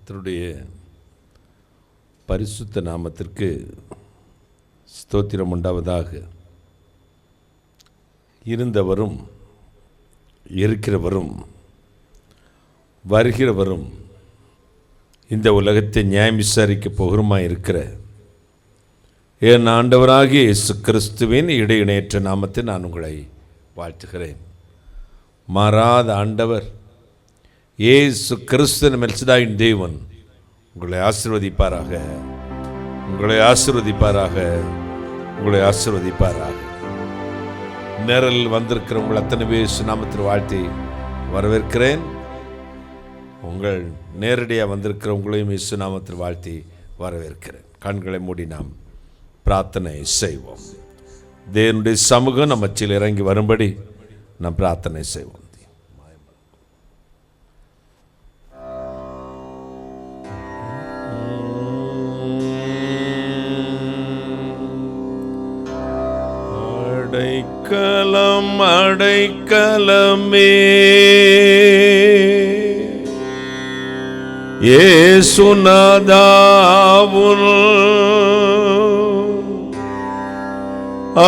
கர்த்தருடைய பரிசுத்த நாமத்திற்கு ஸ்தோத்திரம் உண்டாவதாக. இருந்தவரும் இருக்கிறவரும் வருகிறவரும் இந்த உலகத்தை நியாயம் விசாரிக்க போகிறமாய் இருக்கிற என் ஆண்டவராகிய இயேசு கிறிஸ்துவின் இடையிணையற்ற நாமத்தை நான் உங்களை வாழ்த்துகிறேன். மாறாத ஆண்டவர் இயேசு கிறிஸ்து மெல்சிதாயின் தேவன் உங்களை ஆசீர்வதிப்பாராக, உங்களை ஆசீர்வதிப்பாராக, உங்களை ஆசீர்வதிப்பாராக. நேரில் வந்திருக்கிற உங்கள் அத்தனை பேர் நாமத்தில் வாழ்த்தி வரவேற்கிறேன். உங்கள் நேரடியாக வந்திருக்கிற உங்களையும் இயேசு நாமத்தில் வாழ்த்தி வரவேற்கிறேன். கண்களை மூடி நாம் பிரார்த்தனை செய்வோம். தேவனுடைய சமூகம் நம்ம மத்தியில் இறங்கி வரும்படி நாம் பிரார்த்தனை செய்வோம். அடைக்கலம் அடைக்கலமே இயேசுநாதாவுன்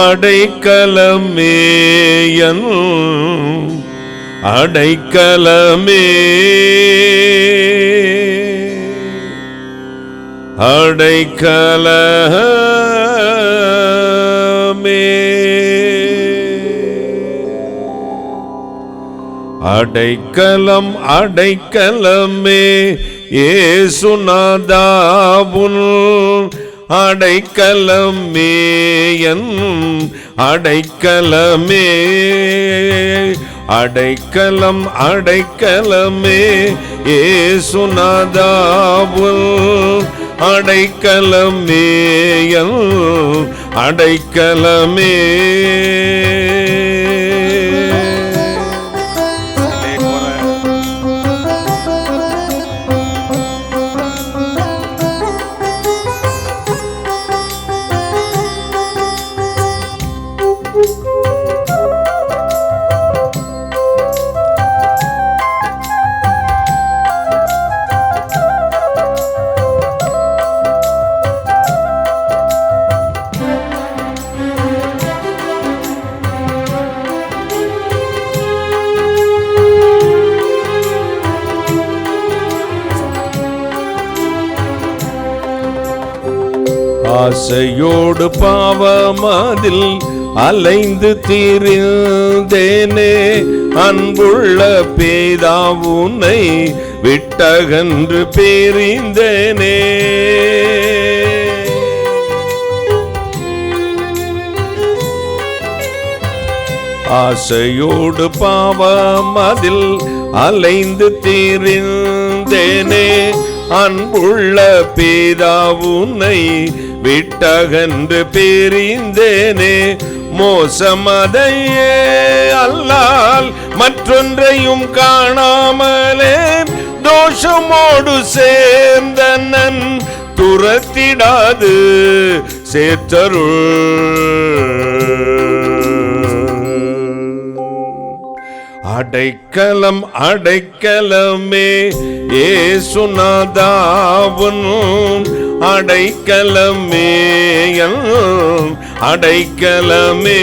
அடைக்கலமே என் அடைக்கலமே அடைக்கலமே அடைக்கலம் அடைக்கலமே இயேசுநாதாவுன் அடைக்கலமே என் அடைக்கலமே அடைக்கலம் அடைக்கலமே இயேசுநாதாவுன் அடைக்கலமே என் அடைக்கலமே ஆசையோடு பாவமதில் அலைந்து திரிந்தேனே, அன்புள்ள பிதா உன்னை விட்டகன்று பிரிந்தேனே. ஆசையோடு பாவமதில் அலைந்து திரிந்தேனே, அன்புள்ள பிதா உன்னை விட்டகன்று பிரிந்தேனே. மோசமதையே அல்லால் மற்றொன்றையும் காணாமலே தோஷமோடு சேர்ந்த நன் துரத்திடாது சேர்த்தருள். அடைக்கலம் அடைக்கலமே இயேசுநாதாவுன் அடைக்கலமே என் அடைக்கலமே.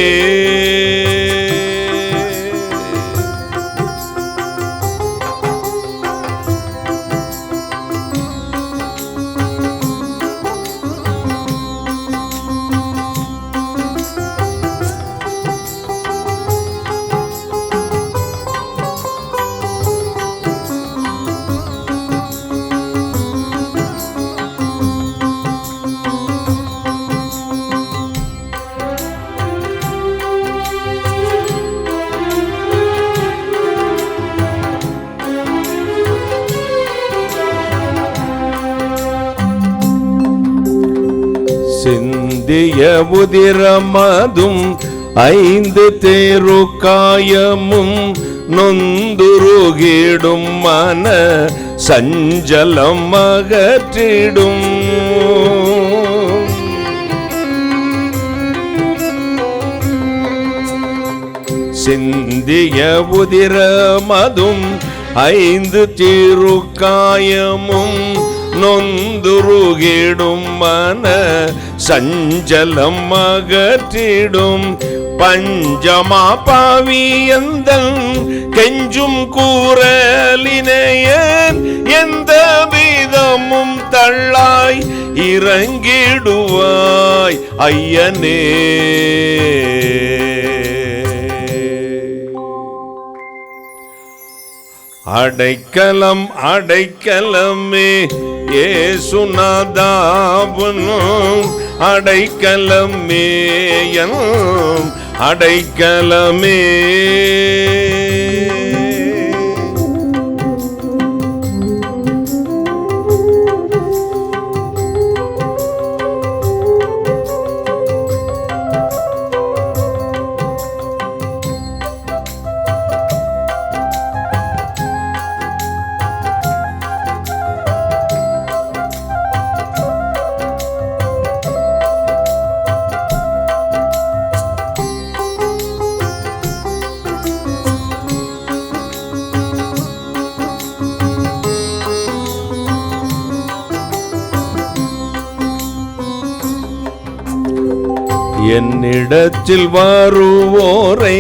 சிந்திய உதிரமதும் 5 தேரு காயமும் நொந்துருகிடும் மன சஞ்சலம் அகற்றிடும். சிந்திய உதிரமதும் ஐந்து திருக்காயமும் நொந்துருகிடும் மன சஞ்சலம் அகற்றிடும் பஞ்சமா பாவியந்தன் கெஞ்சும் கூறலினையன் எந்த விதமும் தள்ளாய் இறங்கிடுவாய் ஐயனே. அடைக்கலம் அடைக்கலமே ஏசுநாதாவுனும் அடைக்கலமே என் அடைக்கலமே. என்னிடத்தில் வருவோரை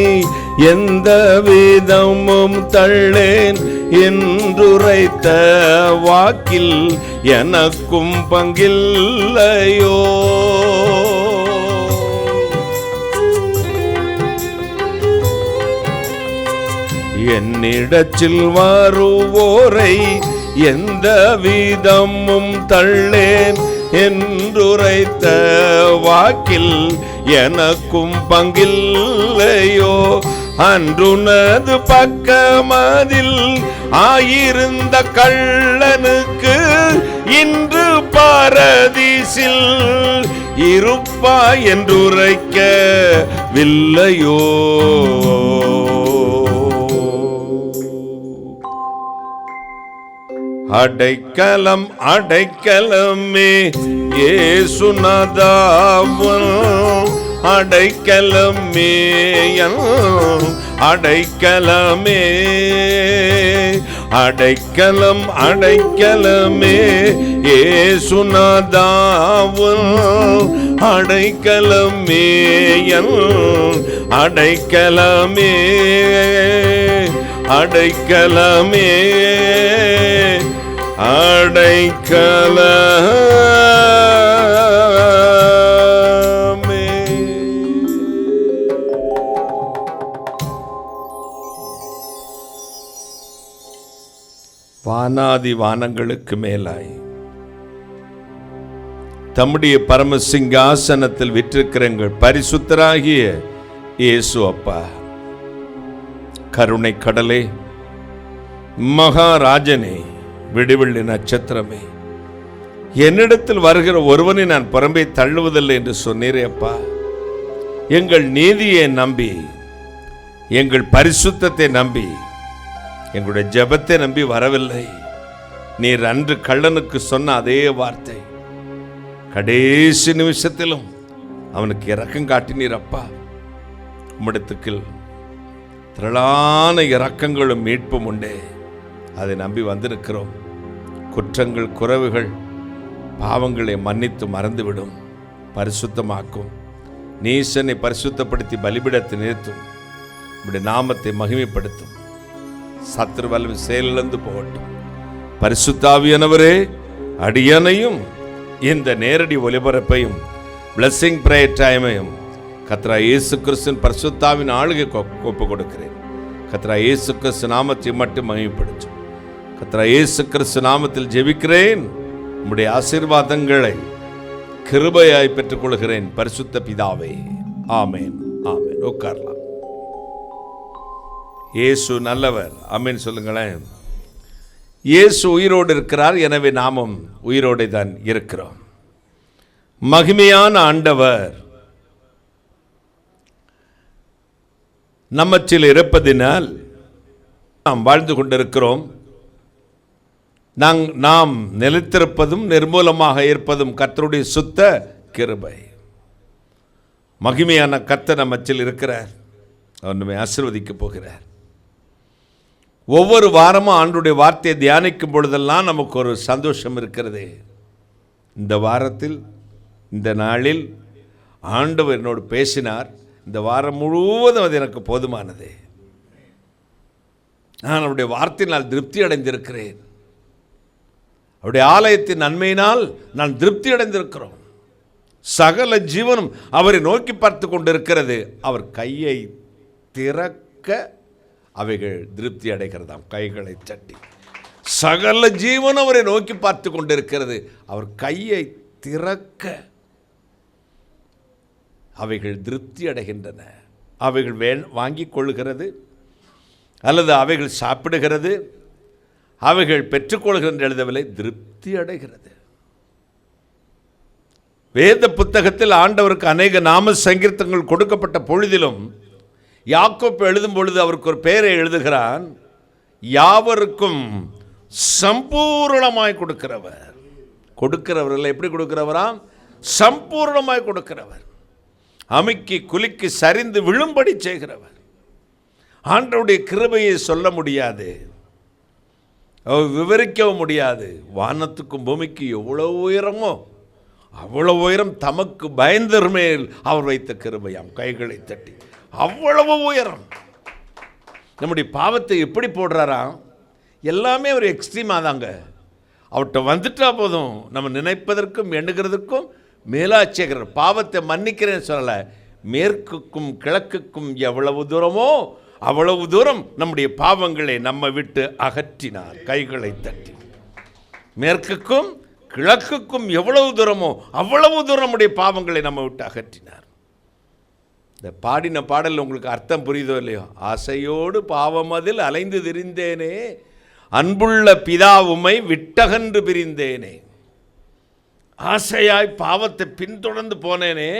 எந்த விதமும் தள்ளேன் என்றுரைத்த வாக்கில் எனக்கும் பங்கில்லையோ. என்னிடத்தில் வருவோரை எந்த விதமும் தள்ளேன் என்றுரைத்த வாக்கில் எனக்கும் பங்கில்லையோ. அன்றுனது பக்கமதில் ஆயிருந்த கள்ளனுக்கு இன்று பாரதீசில் இருப்பா என்றுரைக்கவில்லையோ. அடைக்கலம் அடைக்கலமே ஏசுநாதாவும் அடைக்கலமே அடைக்கலமே. அடைக்கலம் அடைக்கலமே ஏசுநாதாவும் அடைக்கலமே அடைக்கலமே. அடைக்கலமே அடைக்கலமே. வானாதி வானங்களுக்கு மேலாய் தம்முடைய பரமசிங்காசனத்தில் விற்றிருக்கிற எங்கள் பரிசுத்தராகிய இயேசு அப்பா, கருணை கடலே, மகாராஜனே, விடுவெள்ளி நட்சத்திரமே, என்னிடத்தில் வருகிற ஒருவனை நான் புறம்பே தள்ளுவதில்லை என்று சொன்னீரே அப்பா. எங்கள் நீதியை நம்பி, எங்கள் பரிசுத்தத்தை நம்பி, எங்களுடைய ஜெபத்தை நம்பி வரவில்லை. நீர் அன்று கள்ளனுக்கு சொன்ன அதே வார்த்தை கடைசி நிமிஷத்திலும் அவனுக்கு இரக்கம் காட்டினீர் அப்பா. உம்மிடத்துக்கு திரளான இரக்கங்களும் மீட்பும் உண்டே, அதை நம்பி வந்திருக்கிறோம். குற்றங்கள் குறைவுகள் பாவங்களை மன்னித்து மறந்துவிடும், பரிசுத்தமாக்கும். நீசனை பரிசுத்தப்படுத்தி பலிபிடத்தை நிறுத்தும், இப்படி நாமத்தை மகிமைப்படுத்தும். சத்துருவல்வி செயலிழந்து போகட்டும். பரிசுத்தாவியானவரே, அடியனையும் இந்த நேரடி ஒலிபரப்பையும் பிளஸிங் பிரேயர் டைமையும் கர்த்தராகிய இயேசு கிறிஸ்துவின் பரிசுத்தாவின் ஆளுகை ஒப்பு கொடுக்கிறேன். கர்த்தராகிய இயேசு கிறிஸ்து நாமத்தை மட்டும் மகிமைப்படுத்தும். கர்த்தராகிய இயேசு கிறிஸ்து நாமத்தில் ஜெபிக்கிறேன். உம்முடைய ஆசீர்வாதங்களை கிருபையாய் பெற்றுக் கொள்கிறேன் பரிசுத்த பிதாவே. ஆமேன், ஆமேன். உட்காரலாம். இயேசு நல்லவர். ஆமேன் சொல்லுங்களேன். இயேசு உயிரோடு இருக்கிறார், எனவே நாமும் உயிரோடு தான் இருக்கிறோம். மகிமையான ஆண்டவர் நம்மற்றில் இருப்பதினால் நாம் வாழ்ந்து கொண்டிருக்கிறோம். நாம் நிலைத்திருப்பதும் நிர்மூலமாக இருப்பதும் கர்த்தருடைய சுத்த கிருபை. மகிமையான கர்த்தர் நம்மற்றில் இருக்கிறார். அவர் நம்மை ஆசீர்வதிக்கப் போகிறார். ஒவ்வொரு வாரமும் ஆண்டவருடைய வார்த்தையை தியானிக்கும் பொழுதெல்லாம் நமக்கு ஒரு சந்தோஷம் இருக்கிறது. இந்த வாரத்தில், இந்த நாளில் ஆண்டவர் என்னோடு பேசினார். இந்த வாரம் முழுவதும் அது எனக்கு போதுமானது. நான் அவருடைய வார்த்தையினால் திருப்தி அடைந்திருக்கிறேன். அவருடைய ஆலயத்தின் நன்மையினால் நான் திருப்தி அடைந்திருக்கிறோம். சகல ஜீவனும் அவரை நோக்கி பார்த்து கொண்டிருக்கிறது. அவர் கையை திறக்க அவைகள் திருப்தி அடைகிறதாம். கைகளை தட்டி சகல ஜீவனும் அவரை நோக்கி பார்த்து கொண்டிருக்கிறது. அவர் கையை திறக்க அவைகள் திருப்தி அடைகின்றன. அவைகள் வாங்கிக் கொள்கிறது, அல்லது அவைகள் சாப்பிடுகிறது, அவைகள் பெற்றுக்கொள்கின்ற எழுதவில்லை, திருப்தி அடைகிறது. வேத புத்தகத்தில் ஆண்டவருக்கு அநேக நாம சங்கீர்த்தங்கள் கொடுக்கப்பட்ட பொழுதிலும் யாக்கோப்பு எழுதும் பொழுது அவருக்கு ஒரு பெயரை எழுதுகிறான். யாவருக்கும் சம்பூர்ணமாய் கொடுக்கிறவர். கொடுக்கிறவர்கள் எப்படி கொடுக்கிறவராம்? சம்பூர்ணமாய் கொடுக்கிறவர். அமுக்கி குலுக்கி சரிந்து விழும்படி செய்கிறவர். ஆண்டவருடைய கிருபையை சொல்ல முடியாது, விவரிக்கவும் முடியாது. வானத்துக்கும் பூமிக்கு எவ்வளவு உயரமோ அவ்வளவு உயரம் தமக்கு பயந்தர் மேல் அவர் வைத்த கிருபையாம். கைகளை தட்டி அவ்வளவு உயரம். நம்முடைய பாவத்தை எப்படி போடுறாராம்? எல்லாமே ஒரு எக்ஸ்ட்ரீமாக தாங்க. அவர்கிட்ட வந்துட்டா போதும், நம்ம நினைப்பதற்கும் எண்ணுகிறதுக்கும் மேலாச்சேகர். பாவத்தை மன்னிக்கிறேன்னு சொல்லலை, மேற்குக்கும் கிழக்குக்கும் எவ்வளவு தூரமோ அவ்வளவு தூரம் நம்முடைய பாவங்களை நம்ம விட்டு அகற்றினார். கைகளை தட்டி மேற்குக்கும் கிழக்குக்கும் எவ்வளவு தூரமோ அவ்வளவு தூரம் நம்முடைய பாவங்களை நம்ம விட்டு அகற்றினார். இந்த பாடின பாடல் உங்களுக்கு அர்த்தம் புரியுதோ இல்லையோ? ஆசையோடு பாவம் அதில் அலைந்து திரிந்தேனே, அன்புள்ள பிதா உம்மை விட்டகன்று பிரிந்தேனே. ஆசையாய் பாவத்தை பின்தொடர்ந்து போனேனே,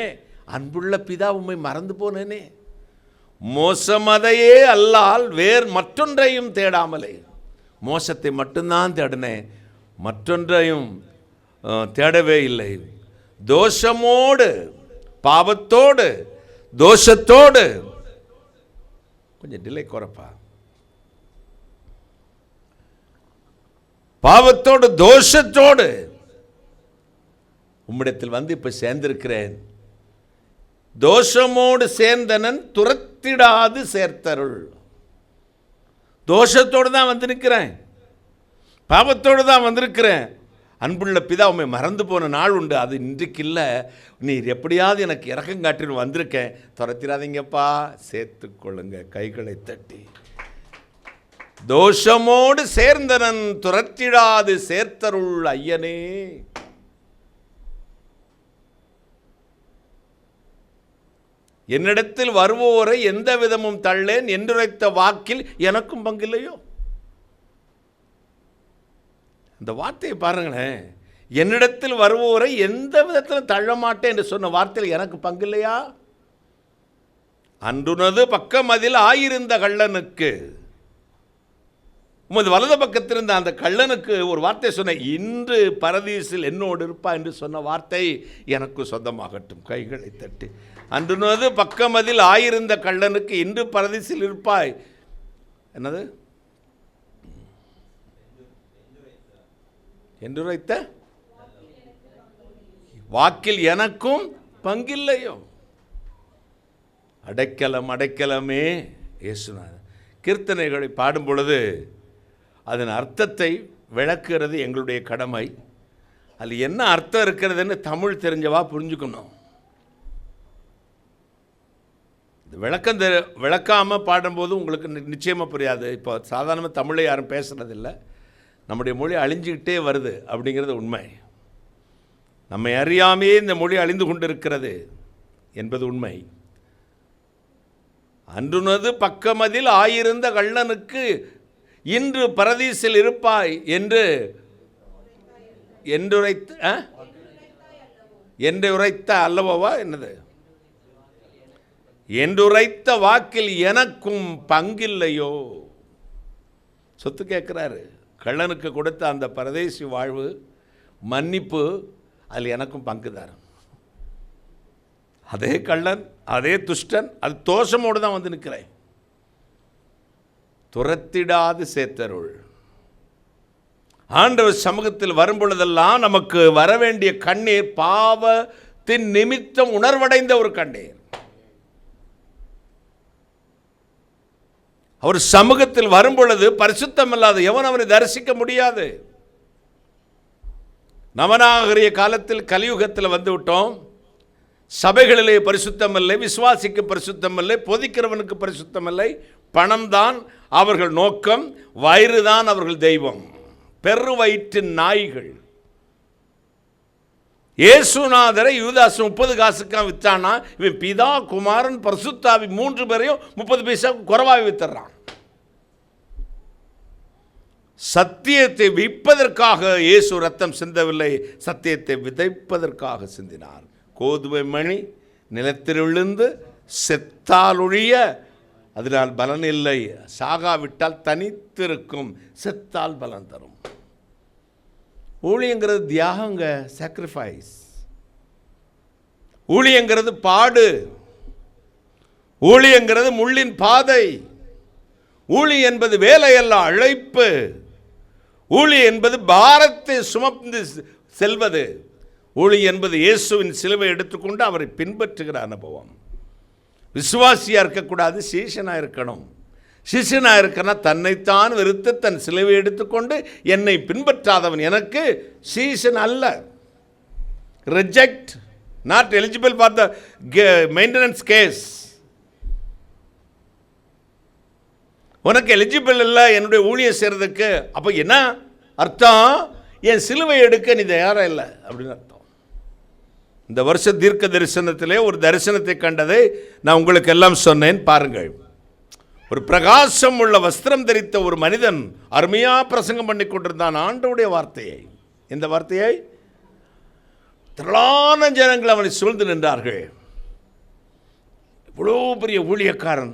அன்புள்ள பிதா உம்மை மறந்து போனேனே. மோசமதையே அல்லால் வேறு மற்றொன்றையும் தேடாமலே. மோசத்தை மட்டும்தான் தேடினேன், மற்றொன்றையும் தேடவே இல்லை. தோஷமோடு, பாவத்தோடு, தோஷத்தோடு, கொஞ்சம் டிலே குறைப்பா, பாவத்தோடு தோஷத்தோடு உம்மிடத்தில் வந்து இப்ப சேர்ந்திருக்கிறேன். தோஷமோடு சேர்ந்தனன் துரத்திடாது சேர்த்தருள். தோஷத்தோடு தான் வந்து நிற்கிறேன், பாவத்தோடு தான் வந்திருக்கிறேன். அன்புள்ள பிதா உண்மை மறந்து போன நாள் உண்டு, அது இன்றைக்கு இல்லை. நீர் எப்படியாவது எனக்கு இறக்கம் காட்டின்னு வந்திருக்கேன், துரத்திடாதீங்கப்பா, சேர்த்துக்கொள்ளுங்க. கைகளை தட்டி தோஷமோடு சேர்ந்தனன் துரத்திடாது சேர்த்தருள் ஐயனே. என்னிடத்தில் வருவோரை எந்த விதமும் தள்ளேன் என்றுரைத்த வாக்கில் எனக்கும் பங்கில்லையோ. அந்த வார்த்தையை பாருங்களேன். என்னிடத்தில் வருவோரை எந்த விதத்திலும் தள்ள மாட்டேன் என்று சொன்ன வார்த்தையில் எனக்கு பங்கில்லையா? அன்றுனது பக்கம் அதில் ஆயிருந்த கள்ளனுக்கு, உமது வலது பக்கத்திருந்த அந்த கள்ளனுக்கு ஒரு வார்த்தை சொன்ன, இன்று பரதீசில் என்னோடு இருப்பா என்று சொன்ன வார்த்தை எனக்கு சொந்தமாகட்டும். கைகளை தட்டி அன்றுனது பக்கம் அதில் ஆயிருந்த கள்ளனுக்கு இன்று பரதீசில் இருப்பாய். என்னது? என்றுரைத்த வாக்கில் எனக்கும் பங்கில்லையோ. அடைக்கலம் அடைக்கலமே இயேசுநாதர். கீர்த்தனைகளை பாடும் பொழுது அதன் அர்த்தத்தை விளக்குறது எங்களுடைய கடமை. அதில் என்ன அர்த்தம் இருக்கிறதுன்னு தமிழ் தெரிஞ்சவா புரிஞ்சுக்கணும். விளக்காமல் பாடும்போது உங்களுக்கு நிச்சயமாக புரியாது. இப்போ சாதாரணமாக தமிழை யாரும் பேசுகிறதில்லை, நம்முடைய மொழி அழிஞ்சிக்கிட்டே வருது அப்படிங்கிறது உண்மை. நம்மை அறியாமையே இந்த மொழி அழிந்து கொண்டிருக்கிறது என்பது உண்மை. அன்றுனது பக்கமதில் ஆயிருந்த கள்ளனுக்கு இன்று பரதீசில் இருப்பாய் என்று உரைத்த அல்லவா? என்னது? என்றுரைத்த வாக்கில் எனக்கும் பங்கில்லையோ. சொத்து கேட்கிறாரு. கள்ளனுக்கு கொடுத்த அந்த பரதேசி வாழ்வு, மன்னிப்பு, அதில் எனக்கும் பங்குதார். அதே கள்ளன், அதே துஷ்டன், அது தோஷமோடு தான் வந்து நிற்கிறேன். துரத்திடாது சேர்த்தருள். ஆண்டவர் சமூகத்தில் வரும் பொழுதெல்லாம் நமக்கு வர வேண்டிய கண்ணீர் பாவத்தின் நிமித்தம் உணர்வடைந்த ஒரு கண்ணீர். அவர் சமூகத்தில் வரும் பொழுது பரிசுத்தம் இல்லாத எவன் அவனை தரிசிக்க முடியாது. நவநாகரிக காலத்தில் கலியுகத்தில் வந்து விட்டோம். சபைகளிலே பரிசுத்தம் இல்லை, விசுவாசிக்கு பரிசுத்தம் இல்லை, பொதிக்கிறவனுக்கு பரிசுத்தம் இல்லை. பணம் தான் அவர்கள் நோக்கம், வயிறு தான் அவர்கள் தெய்வம். பெரு வயிற்றின் நாய்கள். இயேசுநாதரை யூதாஸ் 30 காசுக்காக விற்றானா, இவன் பிதா குமாரன் பரிசுத்தாவி 3 பேரையும் 30 பைசா குறைவாக வித்துறான். சத்தியத்தை விற்பதற்காக இயேசு ரத்தம் சிந்தவில்லை, சத்தியத்தை விதைப்பதற்காக சிந்தினார். கோதுமை மணி நிலத்தில் விழுந்து செத்தால் ஒழிய அதனால் பலன் இல்லை, சாகாவிட்டால் தனித்திருக்கும், செத்தால் பலன் தரும். ஊழியங்கிறது தியாகங்க, சாக்ரிஃபைஸ். ஊழியங்கிறது பாடு. ஊழியங்கிறது முள்ளின் பாதை. ஊழி என்பது வேலையல்ல, அழைப்பு. ஊழி என்பது பாரத்தை சுமந்து செல்வது. ஊழி என்பது இயேசுவின் சிலுவை எடுத்துக்கொண்டு அவரை பின்பற்றுகிற அனுபவம். விசுவாசியாக இருக்கக்கூடாது, சீஷனாக இருக்கணும். சிஷ்யனாக இருக்கனா தன்னைத்தான் வெறுத்து தன் சிலுவை எடுத்துக்கொண்டு என்னை பின்பற்றாதவன் எனக்கு சீஷன் அல்ல. Reject, not eligible for the maintenance case. உனக்கு எலிஜிபிள் இல்லை என்னுடைய ஊழியம் செய்கிறதுக்கு. அப்போ என்ன அர்த்தம்? என் சிலுவை எடுக்க நீ தயாராக இல்லை அப்படின்னு அர்த்தம். இந்த வருஷ தீர்க்க தரிசனத்திலே ஒரு தரிசனத்தை கண்டதை நான் உங்களுக்கு எல்லாம் சொன்னேன், பாருங்கள். ஒரு பிரகாசம் உள்ள வஸ்திரம் தரித்த ஒரு மனிதன் அருமையாக பிரசங்கம் பண்ணி கொண்டிருந்தான் ஆண்டவருடைய வார்த்தையை. இந்த வார்த்தையை திரளான ஜனங்கள் அவனை சூழ்ந்து நின்றார்கள். இவ்வளோ பெரிய ஊழியக்காரன்,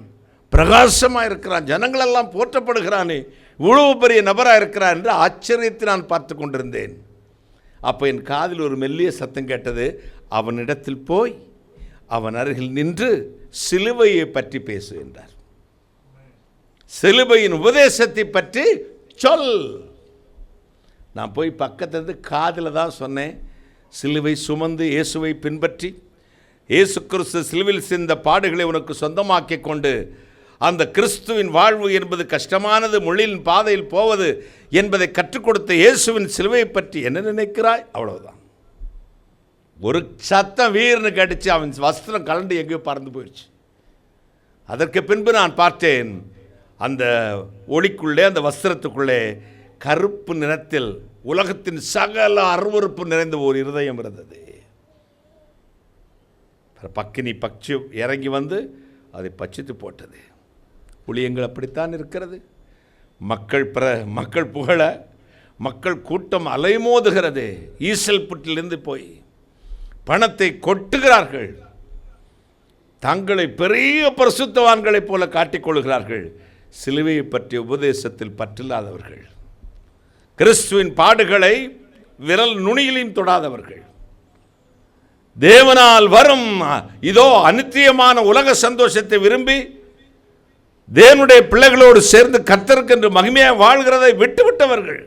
பிரகாசமாக இருக்கிறான், ஜனங்களெல்லாம் போற்றப்படுகிறானே, இவ்வளோ பெரிய நபராக இருக்கிறான் என்று ஆச்சரியத்தை நான் பார்த்து கொண்டிருந்தேன். அப்போ என் காதில் ஒரு மெல்லிய சத்தம் கேட்டது. அவனிடத்தில் போய் அவன் அருகில் நின்று சிலுவையை பற்றி பேசு என்றார். சிலுவையின் உபதேசத்தை பற்றி சொல். நான் போய் பக்கத்திலிருந்து காதில் தான் சொன்னேன். சிலுவை சுமந்து இயேசுவை பின்பற்றி இயேசு கிறிஸ்து சிலுவையில் சிந்த பாடுகளை உனக்கு சொந்தமாக்கி கொண்டு அந்த கிறிஸ்துவின் வாழ்வு என்பது கஷ்டமானது, முள்ளின் பாதையில் போவது என்பதை கற்றுக் கொடுத்த இயேசுவின் சிலுவையை பற்றி என்ன நினைக்கிறாய்? அவ்வளவுதான். ஒரு சத்தம் வீர்னு கடிச்சு அவன் வஸ்திரம் கலண்டு எங்கேயோ பறந்து போயிடுச்சு. அதற்கு பின்பு நான் பார்த்தேன், அந்த ஒளிக்குள்ளே, அந்த வஸ்திரத்துக்குள்ளே கருப்பு நிறத்தில் உலகத்தின் சகல அருவருப்பு நிறைந்த ஒரு இருதயம் இருந்தது. பக்கினி பட்சி இறங்கி வந்து அதை பட்சித்து போட்டது. ஊழியங்கள் அப்படித்தான் இருக்கிறது. மக்கள் புகழ மக்கள் கூட்டம் அலைமோதுகிறது. ஈசல் புற்றிலிருந்து போய் பணத்தை கொட்டுகிறார்கள். தங்களை பெரிய பரிசுத்தவான்களைப் போல காட்டிக்கொள்கிறார்கள். சிலுவையை பற்றிய உபதேசத்தில் பற்றில்லாதவர்கள், கிறிஸ்துவின் பாடுகளை விரல் நுனியிலும் தொடாதவர்கள், தேவனால் வரும் இதோ அநித்தியமான உலக சந்தோஷத்தை விரும்பி தேவனுடைய பிள்ளைகளோடு சேர்ந்து கர்த்தருக்கென்று மகிமையாக வாழ்கிறதை விட்டுவிட்டவர்கள்.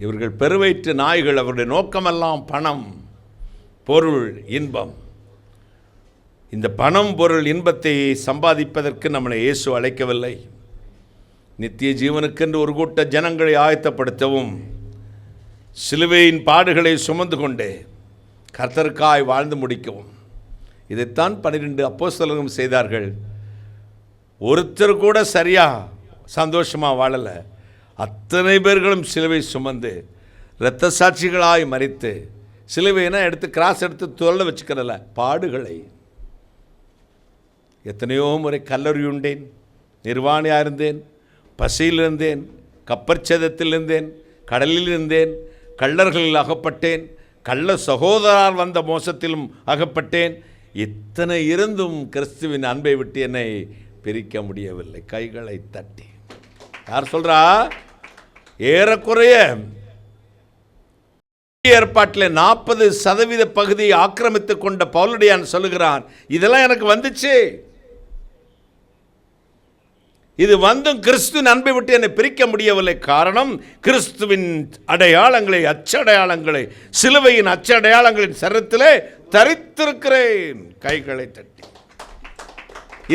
இவர்கள் பெருவயிற்று நாய்கள். அவருடைய நோக்கமெல்லாம் பணம், பொருள், இன்பம். இந்த பணம், பொருள், இன்பத்தை சம்பாதிப்பதற்கு நம்மளை இயேசு அழைக்கவில்லை. நித்திய ஜீவனுக்கென்று ஒரு கூட்ட ஜனங்களை ஆயத்தப்படுத்தவும், சிலுவையின் பாடுகளை சுமந்து கொண்டே கர்த்தருக்காய் வாழ்ந்து முடிக்கவும். இதைத்தான் 12 அப்போஸ்தலர்களும் செய்தார்கள். ஒருத்தர் கூட சரியா சந்தோஷமாக வாழலை. அத்தனை பேர்களும் சிலுவை சுமந்து இரத்த சாட்சிகளாய் மரித்து, சிலுவைனா எடுத்து கிராஸ் எடுத்து தோல்ல வச்சுக்கிறல, பாடுகளை. எத்தனையோ முறை கல்லறியுண்டேன், நிர்வாணியாக இருந்தேன், பசியில் இருந்தேன், கப்பற்சேதத்தில் இருந்தேன், கடலில் இருந்தேன், கள்ளர்களில் அகப்பட்டேன், கள்ள சகோதரர் வந்த மோசத்திலும் அகப்பட்டேன். இத்தனை இருந்தும் கிறிஸ்துவின் அன்பை விட்டு என்னை பிரிக்க முடியவில்லை. கைகளை தட்டி யார் சொல்றா? ஏறக்குறைய ஏற்பாட்டில் 40% பகுதியை ஆக்கிரமித்துக் கொண்ட பவுலடியான் சொல்லுகிறான், இதெல்லாம் எனக்கு வந்துச்சு. இது வந்தும் கிறிஸ்துவின் அன்பை விட்டு என்னை பிரிக்க முடியவில்லை. காரணம், கிறிஸ்துவின் அடையாளங்களை, அச்சடையாளங்களை, சிலுவையின் அச்சடையாளங்களின் சரத்திலே தரித்திருக்கிறேன். கைகளை தட்டி.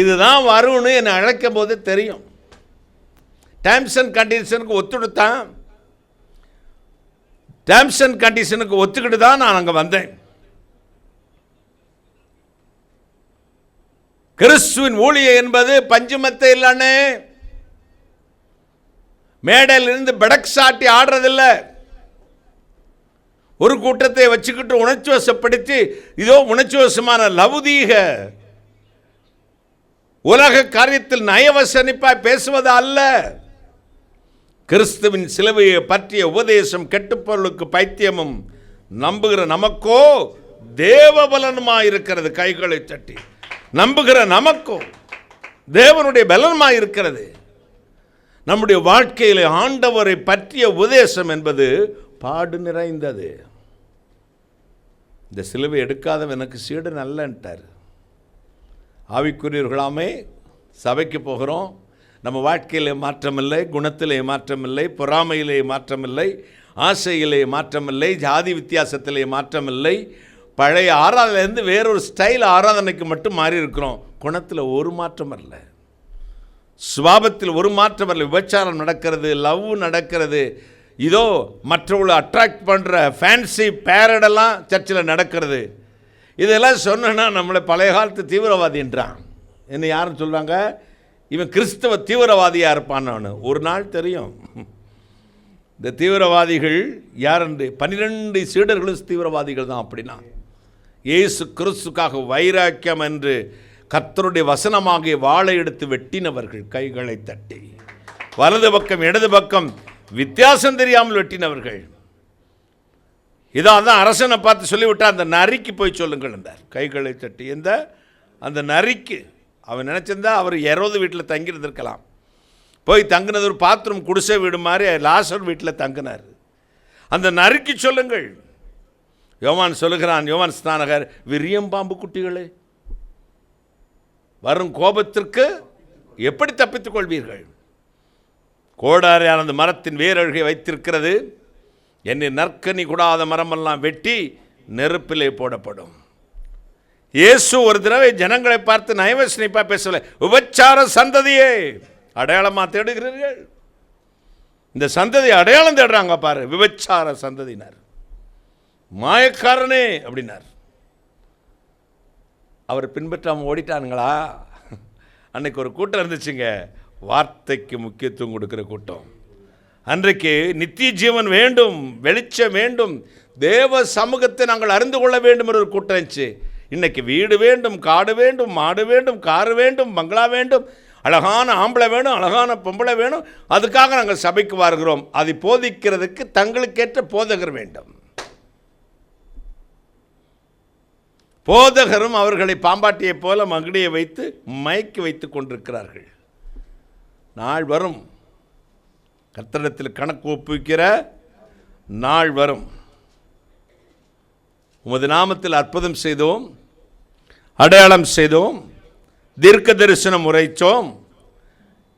இதுதான் வரும்னு என்னை அழைக்கும் போது தெரியும். டேர்ம்ஸ் அண்ட் கண்டிஷனுக்கு ஒத்துடுத்தான், டேர்ம்ஸ் அண்ட் கண்டிஷனுக்கு ஒத்துக்கிட்டு தான் நான் அங்கே வந்தேன். கிறிஸ்துவின் ஊழியம் என்பது பஞ்சுமத்தை இல்லைன்னு மேடையில் இருந்து பெடக் சாட்டி ஆடுறதில்ல. ஒரு கூட்டத்தை வச்சுக்கிட்டு உணர்ச்சி வசப்படுத்தி இதோ உணர்ச்சி வசமான லௌதீக உலக காரியத்தில் நயவசனிப்பாய் பேசுவது அல்ல. கிறிஸ்துவின் சிலுவையை பற்றிய உபதேசம் கெட்டுப்பொருளுக்கு பைத்தியமும், நம்புகிற நமக்கோ தேவபலனுமாயிருக்கிறது. கைகளை தட்டி. நம்புகிற நமக்கோ தேவனுடைய பலனுமாயிருக்கிறது. நம்முடைய வாழ்க்கையில் ஆண்டவரை பற்றிய உபதேசம் என்பது பாடு நிறைந்தது. இந்த சிலுவை எடுக்காதவன் எனக்கு சீடன் அல்லன்ட்டார். ஆவிக்குரியவர்களாமே சபைக்கு போகிறோம், நம்ம வாழ்க்கையிலே மாற்றமில்லை, குணத்திலே மாற்றமில்லை, பொறாமையிலே மாற்றமில்லை, ஆசையிலே மாற்றமில்லை, ஜாதி வித்தியாசத்திலே மாற்றமில்லை. பழைய ஆராதனையிலேருந்து வேறொரு ஸ்டைல் ஆராதனைக்கு மட்டும் மாறி இருக்கிறோம். குணத்தில் ஒரு மாற்றம் அல்ல, சுபாவத்தில் ஒரு மாற்றம் அல்ல. விபச்சாரம் நடக்கிறது, லவ் நடக்கிறது, இதோ மற்றவங்களை அட்ராக்ட் பண்ணுற ஃபேன்சி பேரடெல்லாம் சர்ச்சில் நடக்கிறது. இதெல்லாம் சொன்னா நம்மளை பழைய காலத்து தீவிரவாதின்றான். என்ன யாரும் சொல்கிறாங்க, இவன் கிறிஸ்தவ தீவிரவாதியாக இருப்பான்னு. ஒரு நாள் தெரியும் இந்த தீவிரவாதிகள் யார் என்று. 12 சீடர்களும் தீவிரவாதிகள் தான். அப்படின்னா இயேசு கிறிஸ்துக்காக வைராக்கியம் என்று கர்த்தருடைய வசனமாகிய வாளை எடுத்து வெட்டினவர்கள். கைகளை தட்டி. வலது பக்கம் இடது பக்கம் வித்தியாசம் தெரியாமல் வெட்டினவர்கள். இதான் அரசனை பார்த்து சொல்லிவிட்டா அந்த நரிக்கு போய் சொல்லுங்கள் என்றார். கைகளை தட்டி. அந்த நரிக்கு அவன் நினச்சிருந்தா அவர் யாராவது வீட்டில் தங்கியிருந்திருக்கலாம். போய் தங்கினது ஒரு பாத்ரூம் குடிசை வீடு மாதிரி லாசர் வீட்டில் தங்கினார். அந்த நரிக்கு சொல்லுங்கள். யோவான் சொல்லுகிறான், யோவான் ஸ்நானகர், விரியம்பாம்பு குட்டிகளே, வரும் கோபத்திற்கு எப்படி தப்பித்துக் கொள்வீர்கள்? கோடாரியான அந்த மரத்தின் வேரழுகை வைத்திருக்கிறது. என்னை நற்கனி கூடாத மரமெல்லாம் வெட்டி நெருப்பிலே போடப்படும். இயேசு ஒரு தடவை ஜனங்களை பார்த்து நயவசனிப்பா பேசவில்லை. விபச்சார சந்ததியே, அடையாளமாக தேடுகிறீர்கள். இந்த சந்ததி அடையாளம் தேடுறாங்க பாரு. விபச்சார சந்ததினார், மாயக்காரனே அப்படின்னார். அவர் பின்பற்றாமல் ஓடிட்டானுங்களா? அன்னைக்கு ஒரு கூட்டம் இருந்துச்சுங்க, வார்த்தைக்கு முக்கியத்துவம் கொடுக்கிற கூட்டம். அன்றைக்கு நித்திய ஜீவன் வேண்டும், வெளிச்சம் வேண்டும், தேவ சமூகத்தை நாங்கள் அறிந்து கொள்ள வேண்டும் என்ற ஒரு கூட்டம் இருந்துச்சு. இன்னைக்கு வீடு வேண்டும், காடு வேண்டும், மாடு வேண்டும், காரு வேண்டும், பங்களா வேண்டும், அழகான ஆம்பளை வேணும், அழகான பொம்பளை வேணும். அதுக்காக நாங்கள் சபைக்கு வருகிறோம். அதை போதிக்கிறதுக்கு தங்களுக்கேற்ற போதகர் வேண்டும். போதகரும் அவர்களை பாம்பாட்டியைப் போல மகுடியை வைத்து மயக்கி வைத்து கொண்டிருக்கிறார்கள். நாள் வரும், கர்த்தரிடத்தில் கணக்கு ஒப்புவிக்கிற நாள் வரும். உமது நாமத்தில் அற்புதம் செய்தோம், அடையாளம் செய்தோம், தீர்க்க தரிசனம் உரைத்தோம்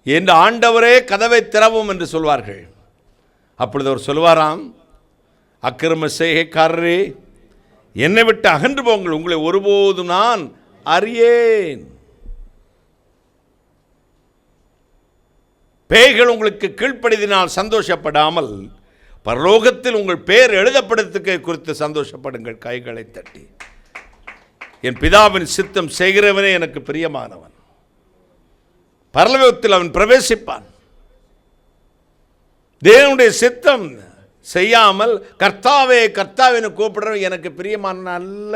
என்று ஆண்டவரே கதவை திறவும் என்று சொல்வார்கள். அப்பொழுது அவர் சொல்வாராம், அக்கிரம செய்கைக்காரரே, என்னை விட்டு அகன்று போங்கள், உங்களை ஒருபோதும் நான் அறியேன். பேய்கள் உங்களுக்கு கீழ்ப்படிதினால் சந்தோஷப்படாமல் பரலோகத்தில் உங்கள் பெயர் எழுதப்படுவதற்கு குறித்து சந்தோஷப்படுங்கள். கைகளை தட்டி. என் பிதாவின் சித்தம் செய்கிறவனே எனக்கு பிரியமானவன், பரலோகத்தில் அவன் பிரவேசிப்பான். தேவனுடைய சித்தம் செய்யாமல் கர்த்தாவே கர்த்தாவின்னு கூப்பிடுறவன் எனக்கு பிரியமான அல்ல.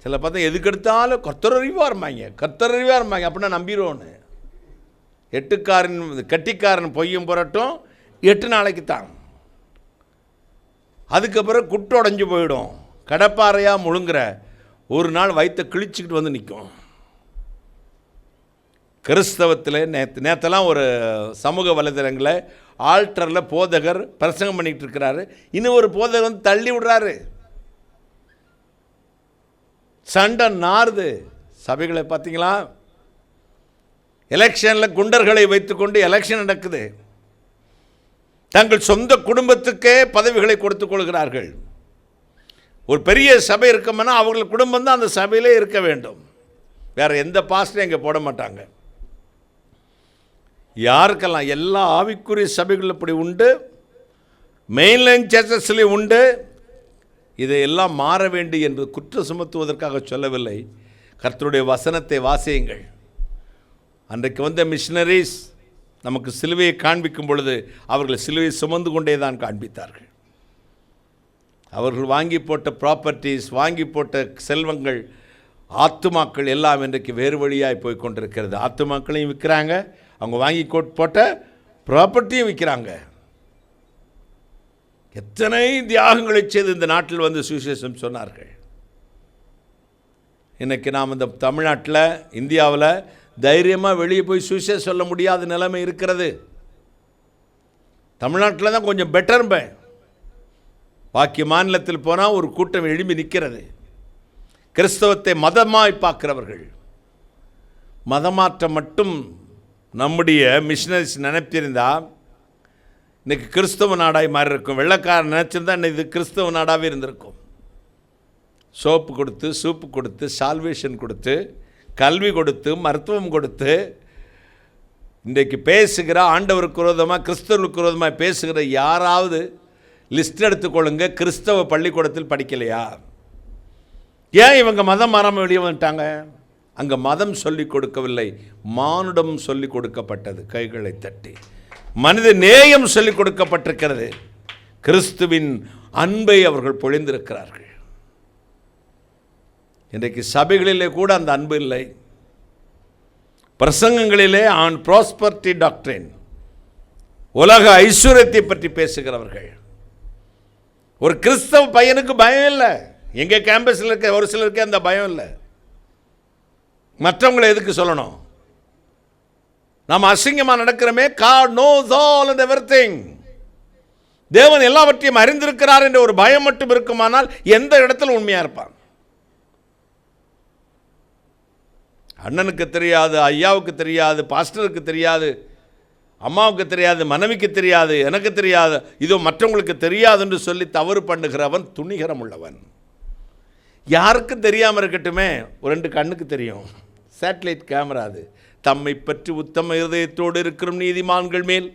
சில பார்த்தா எதுக்கெடுத்தாலும் கர்த்தரறிவாக இருப்பாங்க, அப்படின்னா நம்பிடுவோன்னு. கட்டிக்காரன் பொய்யும் புரட்டும் 8 நாளைக்கு தான். அதுக்கப்புறம் குட்டு உடஞ்சி போயிடும். கடப்பாறையாக முழுங்குற ஒரு நாள் வயிற்றை கிழிச்சிக்கிட்டு வந்து நிற்கும். கிறிஸ்தவத்தில் நேற்றெல்லாம் ஒரு சமூக வலைதளங்களில் ஆல்டரில் போதகர் பிரசங்கம் பண்ணிகிட்டு இருக்கிறாரு. இன்னும் ஒரு போதகர் வந்து தள்ளி விடுறாரு. சண்டை நாறுது. சபைகளை பார்த்தீங்களா? எலெக்ஷனில் குண்டர்களை வைத்துக்கொண்டு எலெக்ஷன் நடக்குது. தங்கள் சொந்த குடும்பத்துக்கே பதவிகளை கொடுத்துக் கொள்கிறார்கள். ஒரு பெரிய சபை இருக்கும்னா அவர்கள் குடும்பம் தான் அந்த சபையிலே இருக்க வேண்டும். வேறு எந்த பாஸ்டரும் இங்கே போட மாட்டாங்க. யாருக்கெல்லாம் எல்லா ஆவிக்குரிய சபைகள் இப்படி உண்டு, மெயின்லைன் சர்ச்சஸ்லேயும் உண்டு. இதையெல்லாம் மாற வேண்டும் என்று குற்றம் சுமத்துவதற்காக சொல்லவில்லை. கர்த்தருடைய வசனத்தை வாசியுங்கள். அன்றைக்கு வந்த மிஷனரிஸ் நமக்கு சிலுவையை காண்பிக்கும் பொழுது அவர்கள் சிலுவையை சுமந்து கொண்டே தான் காண்பித்தார்கள். அவர்கள் வாங்கி போட்ட ப்ராப்பர்ட்டிஸ், வாங்கி போட்ட செல்வங்கள், ஆத்துமாக்கள் எல்லாம் இன்றைக்கு வேறு வழியாய் போய் கொண்டிருக்கிறது. ஆத்துமாக்களையும் விற்கிறாங்க, அவங்க வாங்கி போட்ட ப்ராப்பர்ட்டியும் விற்கிறாங்க. எத்தனை தியாகங்களை செய்து இந்த நாட்டில் வந்து சுவிசேஷம் சொன்னார்கள். இன்றைக்கி நாம் இந்த தமிழ்நாட்டில், இந்தியாவில் தைரியமாக வெளியே போய் சுவிசேஷம் சொல்ல முடியாத நிலைமை இருக்கிறது. தமிழ்நாட்டில் தான் கொஞ்சம் பெட்டர்ம்பேன். பாக்கி மாநிலத்தில் போனால் ஒரு கூட்டம் எழும்பி நிற்கிறது. கிறிஸ்தவத்தை மதமாய் பார்க்கிறவர்கள். மதமாற்றம் மட்டும் நம்முடைய மிஷனரிஸ் நினைப்பிருந்தால் இன்றைக்கி கிறிஸ்தவ நாடாய் மாறி இருக்கும். வெள்ளைக்காரன் நினச்சிருந்தா இது கிறிஸ்தவ நாடாகவே இருந்திருக்கும். சோப்பு கொடுத்து, சூப்பு கொடுத்து, சால்வேஷன் கொடுத்து, கல்வி கொடுத்து, மருத்துவம் கொடுத்து, இன்றைக்கு பேசுகிற ஆண்டவருக்கு விரோதமாக, கிறிஸ்தவருக்கு விரோதமாக பேசுகிற யாராவது லிஸ்ட் எடுத்துக்கொள்ளுங்க. கிறிஸ்தவ பள்ளிக்கூடத்தில் படிக்கலையா? ஏன் இவங்க மதம் மாறாமல் வெளியே வந்துட்டாங்க? அங்கே மதம் சொல்லிக் கொடுக்கவில்லை, மானுடம் சொல்லிக் கொடுக்கப்பட்டது. கைகளை தட்டி மனித நேயம் சொல்லிக் கொடுக்கப்பட்டிருக்கிறது. கிறிஸ்துவின் அன்பை அவர்கள் பொழிந்திருக்கிறார்கள். இன்றைக்கு சபைகளிலே கூட அந்த அன்பு இல்லை. பிரசங்கங்களிலே ஆன் ப்ராஸ்பரிட்டி டாக்ட்ரின், உலக ஐஸ்வர்யத்தை பற்றி பேசுகிறவர்கள். ஒரு கிறிஸ்தவ பையனுக்கு பயம் இல்லை. எங்கள் கேம்பஸில் இருக்க ஒரு சிலருக்கு அந்த பயம் இல்லை. மற்றவங்களை எதுக்கு சொல்லணும்? நாம் அசிங்கமாக நடக்கிறோமே. God knows all and everything. தேவன் எல்லாவற்றையும் அறிந்திருக்கிறார் என்ற ஒரு பயம் மட்டும் இருக்குமானால் எந்த இடத்துல உண்மையாக இருப்பான்? அண்ணனுக்கு தெரியாது, ஐயாவுக்கு தெரியாது, பாஸ்டருக்கு தெரியாது, அம்மாவுக்கு தெரியாது, மனைவிக்கு தெரியாது, எனக்கு தெரியாது, இதோ மற்றவங்களுக்கு தெரியாது என்று சொல்லி தவறு பண்ணுகிறவன் துணிகரம் உள்ளவன். யாருக்கும் தெரியாமல் இருக்கட்டுமே, ஒரு 2 கண்ணுக்கு தெரியும். சேட்டலைட் கேமரா அது. தம்மை பற்றி உத்தம இருதயத்தோடு இருக்கிற நீதிமான்கள் மேல்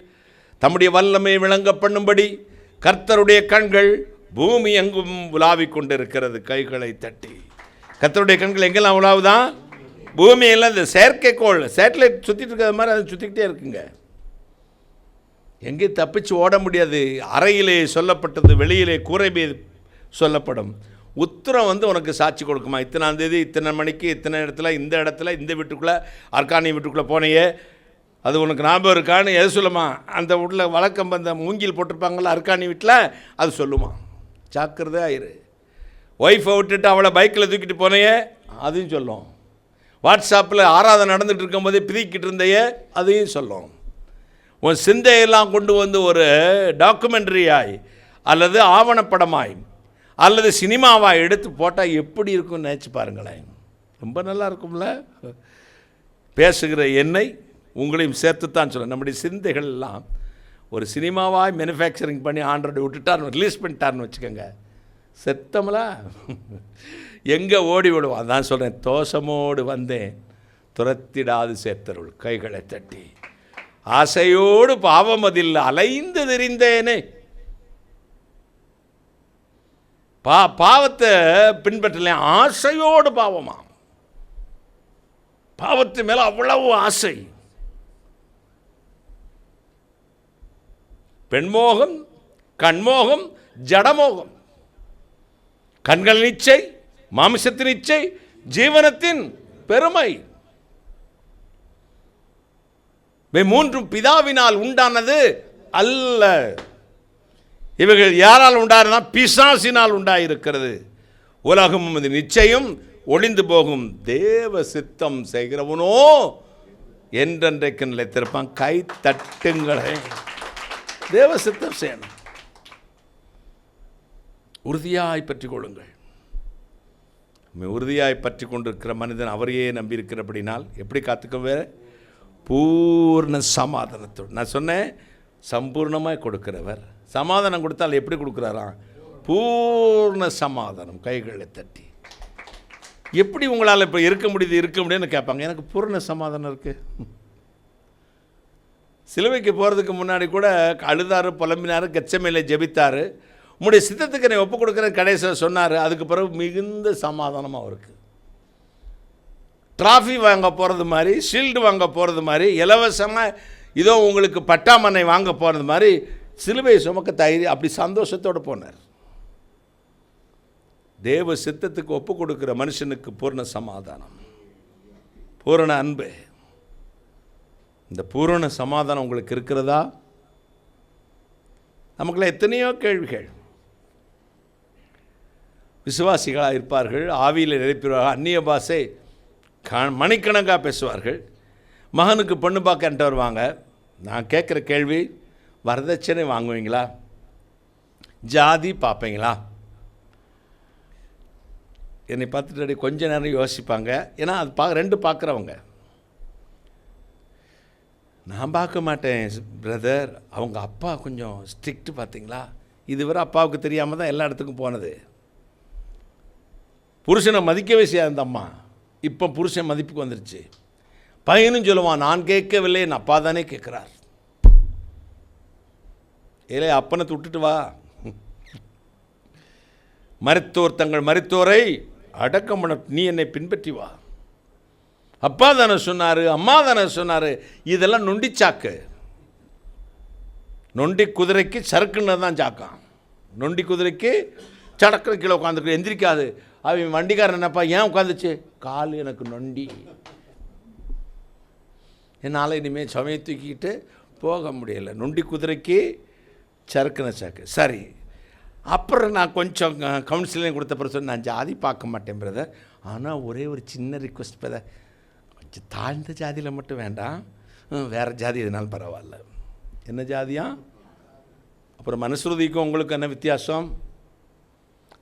தம்முடைய வல்லமை விளங்க பண்ணும்படி கர்த்தருடைய கண்கள் பூமி எங்கும் உலாவிக் கொண்டிருக்கிறது. கைகளை தட்டி கர்த்தருடைய கண்கள் எங்கெல்லாம் உலாவுதான்? பூமியெல்லாம் இந்த செயற்கைக்கோள் சேட்டலைட் சுற்றிட்டு இருக்கிற மாதிரி அது சுற்றிக்கிட்டே இருக்குங்க. எங்கேயும் தப்பிச்சு ஓட முடியாது. அறையிலே சொல்லப்பட்டது வெளியிலே கூரை மீது சொல்லப்படும். உத்தரம் உனக்கு சாட்சி கொடுக்குமா? இத்தனாம் தேதி இத்தனை மணிக்கு இத்தனை இடத்துல இந்த இடத்துல இந்த வீட்டுக்குள்ளே அர்க்கானி வீட்டுக்குள்ளே போனையே, அது உனக்கு ஞாபகம் இருக்கான்னு எது சொல்லுமா? அந்த வீட்டில் வழக்கம் அந்த மூங்கில் போட்டிருப்பாங்களா அர்க்கானி வீட்டில், அது சொல்லுமா? ஜாக்கிரதை ஆயிரு. ஒய்ஃபை விட்டுட்டு அவளை பைக்கில் தூக்கிட்டு போனையே, அதையும் சொல்லும். வாட்ஸ்அப்பில் ஆராதனை நடந்துகிட்டு இருக்கும்போதே பிரிக்கிட்டு இருந்தையே, அதையும் சொல்லும். உன் சிந்தையெல்லாம் கொண்டு வந்து ஒரு டாக்குமெண்ட்ரியாய் அல்லது ஆவணப்படமாய் அல்லது சினிமாவாக எடுத்து போட்டால் எப்படி இருக்கும்னு நினச்சி பாருங்களேன். ரொம்ப நல்லா இருக்கும்ல? பேசுகிற என்னை உங்களையும் சேர்த்துத்தான் சொல்ல. நம்முடைய சிந்தைகள் எல்லாம் ஒரு சினிமாவாய் மேனுஃபேக்சரிங் பண்ணி ஆண்ட்ராய்டு விட்டுட்டார்னு ரிலீஸ் பண்ணிட்டார்னு வச்சுக்கோங்க, செத்தமலா எங்கே ஓடி விடுவோம். அதான் சொல்கிறேன், தோஷமோடு வந்தேன் துரத்திடாது சேர்த்தருள். கைகளை தட்டி ஆசையோடு பாவம் அதில் அலைந்து திரிந்தேனே. பாவத்தை பின்பற்றல, ஆசையோடு பாவமா. பாவத்து மேல அவ்வளவு ஆசை. பெண்மோகம், கண்மோகம், ஜடமோகம். கண்கள் இச்சை, மாமிசத்தின் இச்சை, ஜீவனத்தின் பெருமை. மூன்றும் பிதாவினால் உண்டானது அல்ல. இவைகள் யாரால் உண்டானா? பிசாசினால் உண்டாயிருக்கிறது. உலகமும் இது நிச்சயம் ஒளிந்து போகும், தேவ சித்தம் செய்கிறவனோ என்றென்றைக்கு நிலைத்திருப்பான். கை தட்டுங்களே. தேவ சித்தம் செய்யணும். உறுதியாய் பற்றி கொள்ளுங்கள். உறுதியாய் பற்றி கொண்டிருக்கிற மனிதன் அவரையே நம்பியிருக்கிறபடினால் எப்படி காத்துக்க? வேற பூர்ண சமாதானத்தோடு. நான் சொன்னேன் சம்பூர்ணமாக கொடுக்கிறவர். சமாதானம் கொடுத்தால் எப்படி கொடுக்குறாராம்? பூர்ண சமாதானம். கைகளை தட்டி. எப்படி உங்களால் இப்போ இருக்க முடியுதுன்னு கேட்பாங்க. எனக்கு பூர்ண சமாதானம் இருக்குது. சிலுவைக்கு போகிறதுக்கு முன்னாடி கூட அழுதார், புலம்பினார், கெத்செமனேல ஜெபித்தார். உம்முடைய சித்தத்துக்கு என்னை ஒப்பு கொடுக்குற கடைசியில் சொன்னார். அதுக்கு பிறகு மிகுந்த சமாதானமாக இருக்குது. டிராஃபி வாங்க போகிறது மாதிரி, ஷீல்டு வாங்க போகிறது மாதிரி, இலவசமாக இதோ உங்களுக்கு பட்டாமனை வாங்க போகிறது மாதிரி சிலுவை சுமக்க தைரியம், அப்படி சந்தோஷத்தோடு போனார். தேவ சித்தத்துக்கு ஒப்பு கொடுக்குற மனுஷனுக்கு பூர்ண சமாதானம், பூரண அன்பு. இந்த பூரண சமாதானம் உங்களுக்கு இருக்கிறதா? நமக்குள்ள எத்தனையோ கேள்விகள். விசுவாசிகளாக இருப்பார்கள், ஆவியில் நிரப்பிடுவார்கள், அந்நிய பாஷை மணிக்கணக்காக பேசுவார்கள். மகனுக்கு பொண்ணு பார்க்கன்ட்டு வருவாங்க. நான் கேட்குற கேள்வி, வரதட்சணை வாங்குவீங்களா? ஜாதி பார்ப்பீங்களா? என்னை பார்த்துட்டு கொஞ்ச நேரம் யோசிப்பாங்க. ஏன்னா அது ரெண்டு பார்க்குறவங்க. நான் பார்க்க மாட்டேன் பிரதர், அவங்க அப்பா கொஞ்சம் ஸ்ட்ரிக்ட்டு பார்த்தீங்களா. இதுவரை அப்பாவுக்கு தெரியாமல் தான் எல்லா இடத்துக்கும் போனது. புருஷனை மதிக்கவே செய்யாது அந்த அம்மா. இப்போ புருஷன் மதிப்புக்கு வந்துருச்சு. பையனும் சொல்லுவான், நான் கேட்கவில்லை, என் அப்பா தானே கேட்குறார். ஏலே அப்பனை விட்டுட்டு வா. மரித்தோர் தங்கள் மரித்தோரை அடக்கம் பண்ண, நீ என்னை பின்பற்றி வா. அப்பா தானே சொன்னார், அம்மா தானே சொன்னார். இதெல்லாம் நொண்டி சாக்கு. நொண்டி குதிரைக்கு சறுக்குன்னு தான் சாக்கான். நொண்டி குதிரைக்கு சடக்குற கீழே உட்காந்துருக்கு, எந்திரிக்காது. அவன் வண்டிக்காரன் என்னப்பா ஏன் உட்காந்துச்சு? கால் எனக்கு நொண்டி, என்னால் இனிமேல் சமய தூக்கிக்கிட்டு போக முடியலை. நொண்டி குதிரைக்கு சறுக்குன சாக்கு. சரி, அப்புறம் நான் கொஞ்சம் கவுன்சிலிங் கொடுத்த பிறகு நான் ஜாதி பார்க்க மாட்டேன் பிரதர், ஆனால் ஒரே ஒரு சின்ன ரிக்வெஸ்ட் பிரதர், கொஞ்சம் தாழ்ந்த ஜாதியில் மட்டும் வேண்டாம், வேறு ஜாதி எதுனாலும் பரவாயில்ல. என்ன ஜாதியா? அப்புறம் மனுஸ்ருதிக்கும் உங்களுக்கு என்ன வித்தியாசம்?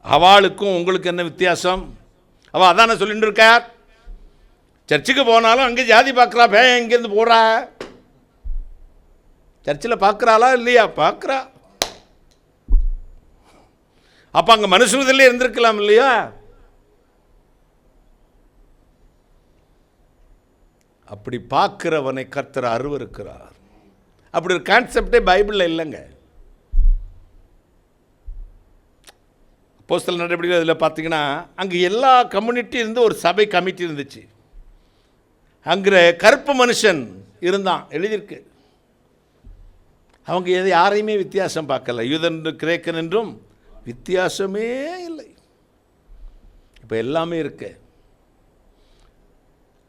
அவளுக்கும் உங்களுக்கு என்ன வித்தியாசம்? அவள் அதானே சொல்லிட்டு இருக்கார். சர்ச்சுக்கு போனாலும் அங்கே ஜாதி பார்க்குறா. பையன் எங்கேருந்து போகிறா? சர்ச்சில் பார்க்குறாளா இல்லையா? பார்க்குறா. அப்போ அங்கே மனுஸ்ருதியிலே இருந்திருக்கலாம் இல்லையா? அப்படி பார்க்கிறவனை கர்த்தர் அருவருக்கிறார். அப்படி ஒரு கான்செப்டே பைபிளில் இல்லைங்க. அப்போஸ்தலர் நடவடிக்கைகள் இதில் பார்த்தீங்கன்னா, அங்கே எல்லா கம்யூனிட்டி இருந்து ஒரு சபை கமிட்டி இருந்துச்சு. அங்கே கருப்பு மனுஷன் இருந்தான், எழுதியிருக்கு. அவங்க யாரையுமே வித்தியாசம் பார்க்கல. யூதன் கிரேக்கன் என்றும் வித்தியாசமே இல்லை. இப்போ எல்லாமே இருக்கு.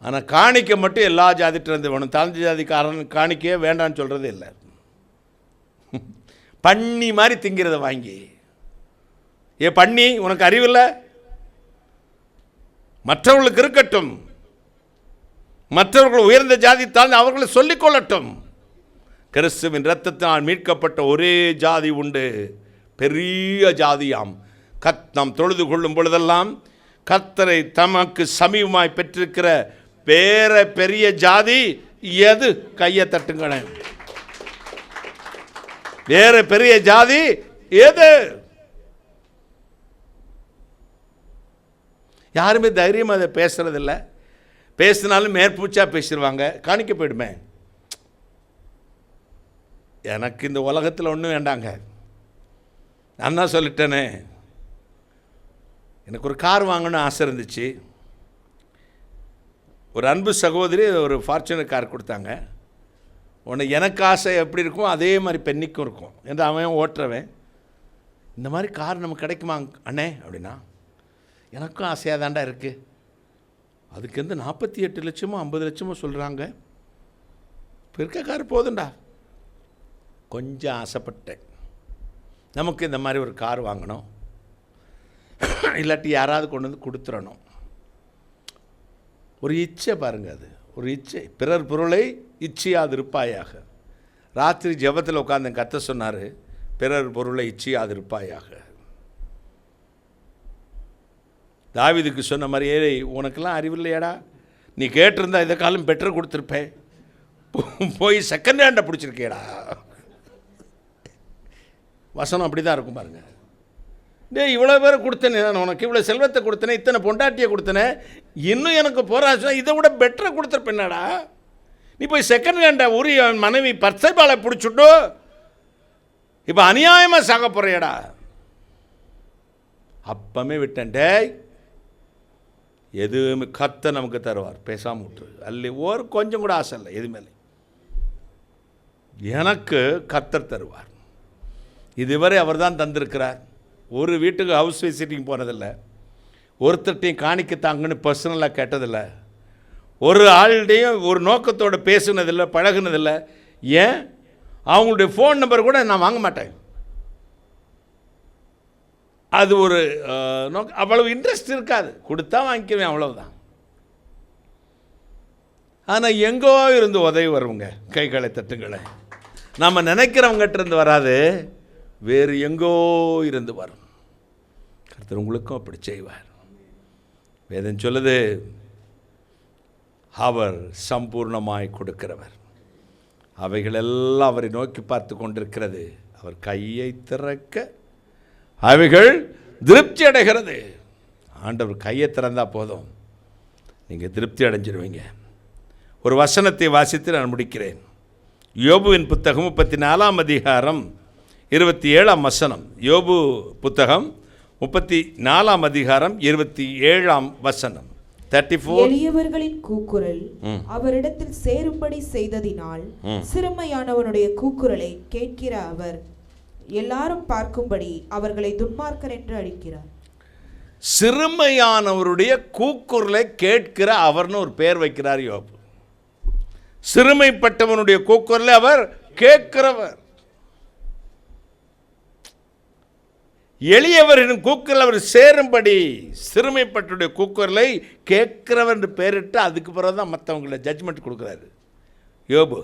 ஆனால் காணிக்க மட்டும் எல்லா ஜாதிட்டிருந்து வேணும். தாழ்ந்த ஜாதிக்காரன் காணிக்கையே வேண்டான்னு சொல்கிறது இல்லை. பண்ணி மாதிரி திங்கிறத வாங்கி, ஏ பண்ணி உனக்கு அறிவில்லை, மற்றவர்களுக்கு இருக்கட்டும், மற்றவர்கள் உயர்ந்த ஜாதி தாழ்ந்து அவர்களை சொல்லிக்கொள்ளட்டும். கிறிஸ்துவின் இரத்தத்தினால் மீட்கப்பட்ட ஒரே ஜாதி உண்டு, பெரிய ஜாதியாம். நாம் தொழுது கொள்ளும் பொழுதெல்லாம் கர்த்தரை தமக்கு சமீபமாய் பெற்றிருக்கிற வேற பெரிய ஜாதி எது? கையை தட்டுங்களேன். வேற பெரிய ஜாதி எது? யாருமே தைரியமாக அதை பேசுறதில்லை. பேசினாலும் மேற்பூச்சா பேசிடுவாங்க. காணிக்க போயிடுமே. எனக்கு இந்த உலகத்தில் ஒன்றும் வேண்டாங்க, நான் தான் சொல்லிட்டேனே. எனக்கு ஒரு கார் வாங்கணும்னு ஆசை இருந்துச்சு. ஒரு அன்பு சகோதரி ஒரு ஃபார்ச்சுனர் கார் கொடுத்தாங்க. உனக்கு எனக்கு ஆசை எப்படி இருக்கும் அதே மாதிரி பெண்ணிக்கும் இருக்கும் என்று அவன் ஓட்டுறவன். இந்த மாதிரி கார் நமக்கு கிடைக்குமா அண்ணே அப்படின்னா, எனக்கும் ஆசையாக தாண்டா இருக்குது. அதுக்கு வந்து 48 லட்சமோ 50 லட்சமோ சொல்கிறாங்க. இப்போ இருக்க கார் போதுண்டா. கொஞ்சம் ஆசைப்பட்டேன், நமக்கு இந்த மாதிரி ஒரு கார் வாங்கணும், இல்லாட்டி யாராவது கொண்டு வந்து கொடுத்துடணும். ஒரு இச்சை பாருங்கள், அது ஒரு இச்சை. பிறர் பொருளை இச்சையாது இருப்பாயாக. ராத்திரி ஜெபத்தில் உட்காந்து கத்த சொன்னார், பிறர் பொருளை இச்சையாது இருப்பாயாக. தாவீதுக்கு சொன்ன மாதிரி, ஏழை உனக்கெல்லாம் அறிவில்லையாடா, நீ கேட்டிருந்தா இதை காலம் பெற்று கொடுத்துருப்பேன். போய் செகண்ட் ஹேண்டை பிடிச்சிருக்கேடா. வசனம் அப்படி தான் இருக்கும் பாருங்க. இவ்வளோ பேரை கொடுத்தனே, நான் உனக்கு இவ்வளோ செல்வத்தை கொடுத்தனே, இத்தனை பொண்டாட்டியை கொடுத்தனே, இன்னும் எனக்கு போராட்டம், இதை விட பெட்டரை கொடுத்துருப்பேன்னாடா. நீ போய் செகண்ட் ஹேண்டை உரிய மனைவி பர்சைபாலை பிடிச்சிட்டு இப்போ அநியாயமாக சாக போறியடா. அப்பமே விட்டேன்டே, எதுவுமே கத்த நமக்கு தருவார், பேசாமல் விட்டு அல்ல. ஒரு கொஞ்சம் கூட ஆசை இல்லை எது மேலே. எனக்கு கத்தர் தருவார். இதுவரை அவர் தான் தந்திருக்கிறார். ஒரு வீட்டுக்கு ஹவுஸ் விசிட்டிங் போனதில்லை, ஒருத்தர்கிட்டையும் காணிக்க தாங்கன்னு பர்சனலாக கேட்டதில்லை, ஒரு ஆள்கிட்டையும் ஒரு நோக்கத்தோடு பேசுனதில்லை, பழகுனதில்லை. ஏன்? அவங்களுடைய ஃபோன் நம்பர் கூட நான் வாங்க மாட்டேன். அது ஒரு அவ்வளவு இன்ட்ரெஸ்ட் இருக்காது. கொடுத்தா வாங்கிக்குவேன், அவ்வளவுதான். ஆனால் எங்கோ இருந்து உதவி வருவங்க, கைகளை தட்டுங்களை. நம்ம நினைக்கிறவங்ககிட்ட இருந்து வராது, வேறு எங்கோ இருந்து வரும். கர்த்தர் உங்களுக்கும் அப்படி செய்வார். வேதம் சொல்லுது, அவர் சம்பூர்ணமாய் கொடுக்கிறவர். அவைகளெல்லாம் அவரை நோக்கி பார்த்து கொண்டிருக்கிறது. அவர் கையை திறக்க அவைகள் திருப்தி அடைகிறது. ஆண்டவர் கையை திறந்தா போதும், நீங்கள் திருப்தி அடைஞ்சிருவீங்க. ஒரு வசனத்தை வாசித்து நான் முடிக்கிறேன். யோபுவின் புத்தகம் 34ஆம் அதிகாரம் 27ஆம் வசனம். யோபு புத்தகம் 34ஆம் அதிகாரம் 27ஆம் வசனம். 34. எளியவர்களின் கூக்குரல் அவரிடத்தில் சேரும்படி செய்ததினால் சிறுமையானவனுடைய கூக்குரலை கேட்கிற அவர் எல்லாரும் பார்க்கும்படி அவர்களை துன்மார்க்கர் என்று அழைக்கிறார். சிறுமையானவருடைய கூக்குரலை கேட்கிற அவர்னு ஒரு பெயர் வைக்கிறார் யோபு. சிறுமைப்பட்டவனுடைய கூக்குரலை அவர் கேட்கிறவர். எளியவரின் கூக்குரல் அவர் சேரும்படி, சிறுமைப்பட்டுடைய கூக்குரலை கேட்கிறவர் என்று பெயரிட்டு அதுக்கு பிறகு தான் மற்றவங்களை ஜட்ஜ்மெண்ட் கொடுக்குறாரு யோபு.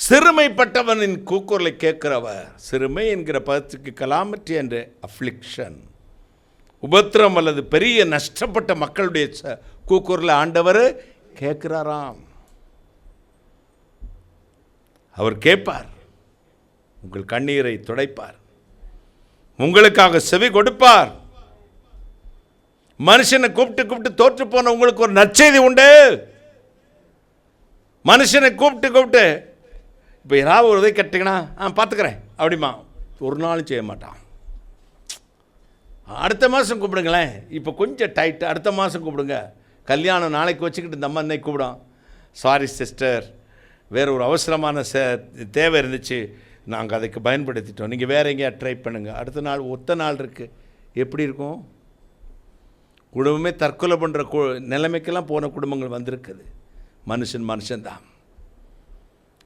சிறுமைப்பட்டவனின் கூக்குரலை கேட்கிறவர். சிறுமை என்கிற பதத்துக்கு கலாமற்றி என்ற அஃப்ளிக்ஷன், உபத்திரம் அல்லது பெரிய நஷ்டப்பட்ட மக்களுடைய கூக்குரலை ஆண்டவர் கேட்கிறாராம். அவர் கேட்பார், உங்கள் கண்ணீரை துடைப்பார், உங்களுக்காக செவி கொடுப்பார். மனுஷனை கூப்பிட்டு தோற்று போன உங்களுக்கு ஒரு நற்செய்தி உண்டு. மனுஷனை கூப்பிட்டு இப்போ யாராவது ஒரு உதவி கேட்டிங்கன்னா பார்த்துக்கிறேன் அப்படிமா, ஒரு நாளும் செய்ய மாட்டான். அடுத்த மாதம் கூப்பிடுங்களேன், இப்போ கொஞ்சம் டைட்டு, அடுத்த மாதம் கூப்பிடுங்க. கல்யாணம் நாளைக்கு வச்சுக்கிட்டு இந்த அம்மா இன்னைக்கு கூப்பிடும், சாரி சிஸ்டர், வேறு ஒரு அவசரமான தேவை இருந்துச்சு, நாங்கள் அதுக்கு பயன்படுத்திட்டோம், நீங்கள் வேறு எங்கேயா ட்ரை பண்ணுங்கள். அடுத்த நாள் ஒத்த நாள் இருக்குது. எப்படி இருக்கும்? குடும்பமே தற்கொலை பண்ணுற நிலைமைக்கெல்லாம் போன குடும்பங்கள் வந்திருக்குது. மனுஷன்தான்.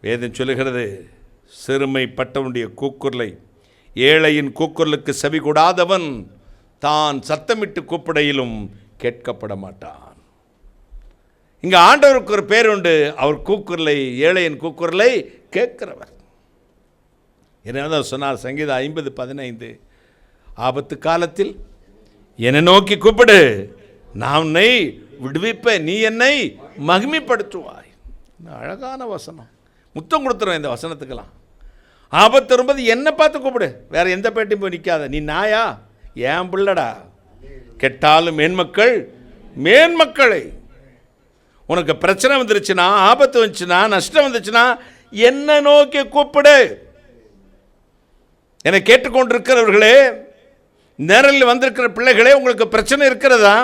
வேதம் சொல்லுகிறது, சிறுமைப்பட்டவனுடைய கூக்குரலை, ஏழையின் கூக்குரலுக்கு செவி கொடாதவன் தான் சத்தமிட்டு கூப்பிடையிலும் கேட்கப்பட மாட்டான். இங்கே ஆண்டவருக்கு ஒரு பேர் உண்டு, அவர் கூக்குரலை, ஏழையின் கூக்குரலை கேட்கிறவர். என்னதான் சொன்னார் சங்கீதம் 50:15, ஆபத்து காலத்தில் என்னை நோக்கி கூப்பிடு, நான் உன்னை விடுவிப்பேன், நீ என்னை மகிமைப்படுத்துவாய். அழகான வசனம். முத்தம் கொடுத்துருவேன் இந்த வசனத்துக்கெல்லாம். ஆபத்து வரும்போது என்னை பார்த்து கூப்பிடு, வேற எந்த பேட்டையும் போய் நிற்காத. நீ நாயா? ஏன் பிள்ளடா. கெட்டாலும் மேன்மக்களை. உனக்கு பிரச்சனை வந்துருச்சுன்னா, ஆபத்து வந்துச்சுன்னா, நஷ்டம் வந்துச்சுன்னா என்னை நோக்கி கூப்பிடு. என்னை கேட்டுக்கொண்டிருக்கிறவர்களே, நேரில் வந்திருக்கிற பிள்ளைகளே, உங்களுக்கு பிரச்சனை இருக்கிறதா?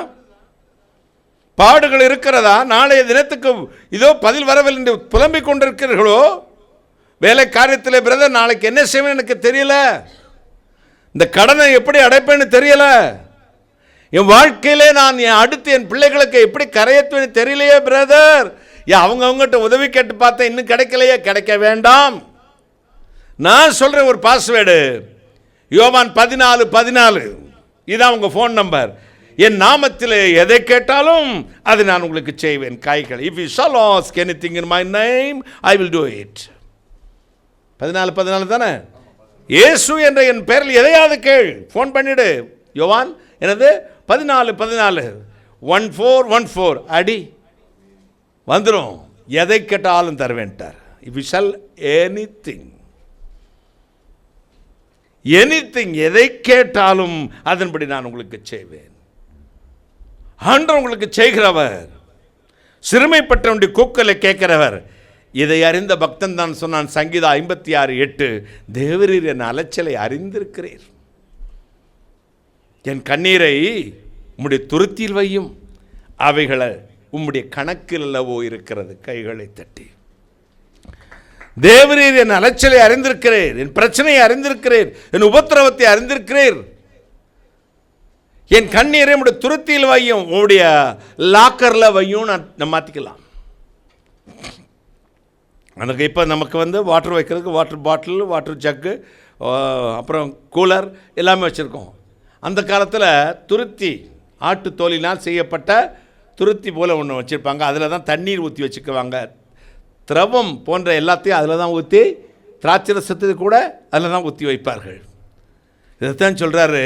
பாடுகள் இருக்கிறதா? நாளைய தினத்துக்கு இதோ பதில் வரவில்லை என்று புலம்பிக் கொண்டிருக்கிறீர்களோ? வேலை காரியத்தில் பிரதர் நாளைக்கு என்ன செய்வேன் எனக்கு தெரியல, இந்த கடனை எப்படி அடைப்பேன்னு தெரியல, என் வாழ்க்கையிலே நான் அடுத்து என் பிள்ளைகளுக்கு எப்படி கரையேற்றுவேன்னு தெரியலையே பிரதர். அவங்ககிட்ட உதவி கேட்டு பார்த்தேன், இன்னும் கிடைக்கலையே. கிடைக்க வேண்டாம். நான் சொல்கிறேன் ஒரு பாஸ்வேர்டு, யோவான் 14:14. இதான் உங்கள் ஃபோன் நம்பர். என் நாமத்தில் எதை கேட்டாலும் அது நான் உங்களுக்கு செய்வேன். காய்கள், if you shawl ask anything in my name I will do it. 14:14 தானே? இயேசு என்ற என் பேரில் எதையாவது கேள், ஃபோன் பண்ணிவிடு. யோவான் என்னது 14:14 1414 அடி வந்துடும். எதை கேட்டாலும் தருவேன்ட்டார். இஃப் யூ ஷல் எனிதிங், எதை கேட்டாலும் அதன்படி நான் உங்களுக்கு செய்வேன். ஆண்டவர் உங்களுக்கு செய்கிறவர், சிறுமைப்பட்டவனுடைய கூக்கலை கேட்கிறவர். இதை அறிந்த பக்தன் தான் சொன்னான், சங்கீதம் 56:8, தேவரீர் என் அலைச்சலை அறிந்திருக்கிறீர், என் கண்ணீரை உம்முடைய துருத்தியில் வையும், அவைகளை உம்முடைய கணக்கில் அல்லவோ இருக்கிறது. கைகளை தட்டி, தேவரீர் என் அலைச்சலை அறிந்திருக்கிறீர், என் பிரச்சனையை அறிந்திருக்கிறீர், என் உபத்திரவத்தை அறிந்திருக்கிறீர், என் கண்ணீரை உம்முடைய துருத்தியில் வையும், உம்முடைய லாக்கரில் வையும். நம்ம மாற்றிக்கலாம். எனக்கு இப்போ நமக்கு வாட்டர் வைக்கிறதுக்கு வாட்டர் பாட்டில், வாட்டர் ஜக்கு, அப்புறம் கூலர் எல்லாமே வச்சுருக்கோம். அந்த காலத்தில் துருத்தி, ஆட்டு தோலினால் செய்யப்பட்ட துருத்தி போல் ஒன்று வச்சுருப்பாங்க. அதில் தான் தண்ணீர் ஊற்றி வச்சுக்குவாங்க. திரவம் போன்ற எல்லாத்தையும் அதில் தான் ஊற்றி, திராட்சை ரசத்துக்கு கூட அதில் தான் ஊற்றி வைப்பார்கள். இதைத்தான் சொல்கிறாரு,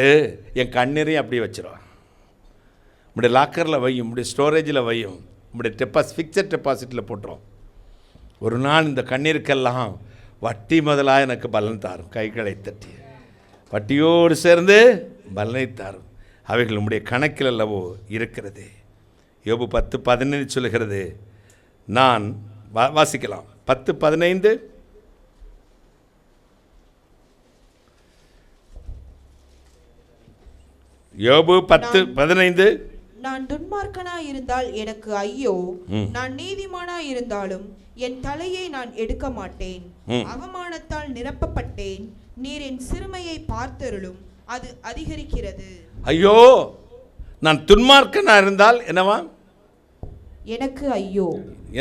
என் கண்ணீரையும் அப்படியே வச்சிருவான், உங்களுடைய லாக்கரில் வையும், உங்களுடைய ஸ்டோரேஜில் வையும், உங்களுடைய ஃபிக்ஸட் டெபாசிட்டில் போட்டுரும். ஒரு நாள் இந்த கண்ணீருக்கெல்லாம் வட்டி முதலாக எனக்கு பலன் தாரும். கைகளை தட்டி, வட்டியோடு சேர்ந்து பலனை தாரும், அவைகள் உம்முடைய கணக்கில் அல்லவோ இருக்கிறது. யோபு 10:15 சொல்லுகிறது. நான் வாசிக்கலாம். 10:15, யோபு 10:15. நான் துன்மார்க்கனாய் இருந்தால் எனக்கு ஐயோ, நான் நீதிமானாய் இருந்தாலும் என் தலையை நான் எடுக்க மாட்டேன். அவமானத்தால் நிரப்பப்பட்டேன், நீர் என் சிறுமையை பார்த்தருளும், அது அதிகரிக்கிறது. ஐயோ, நான் துன்மார்க்கனா இருந்தால் என்னவா? எனக்கு ஐயோ,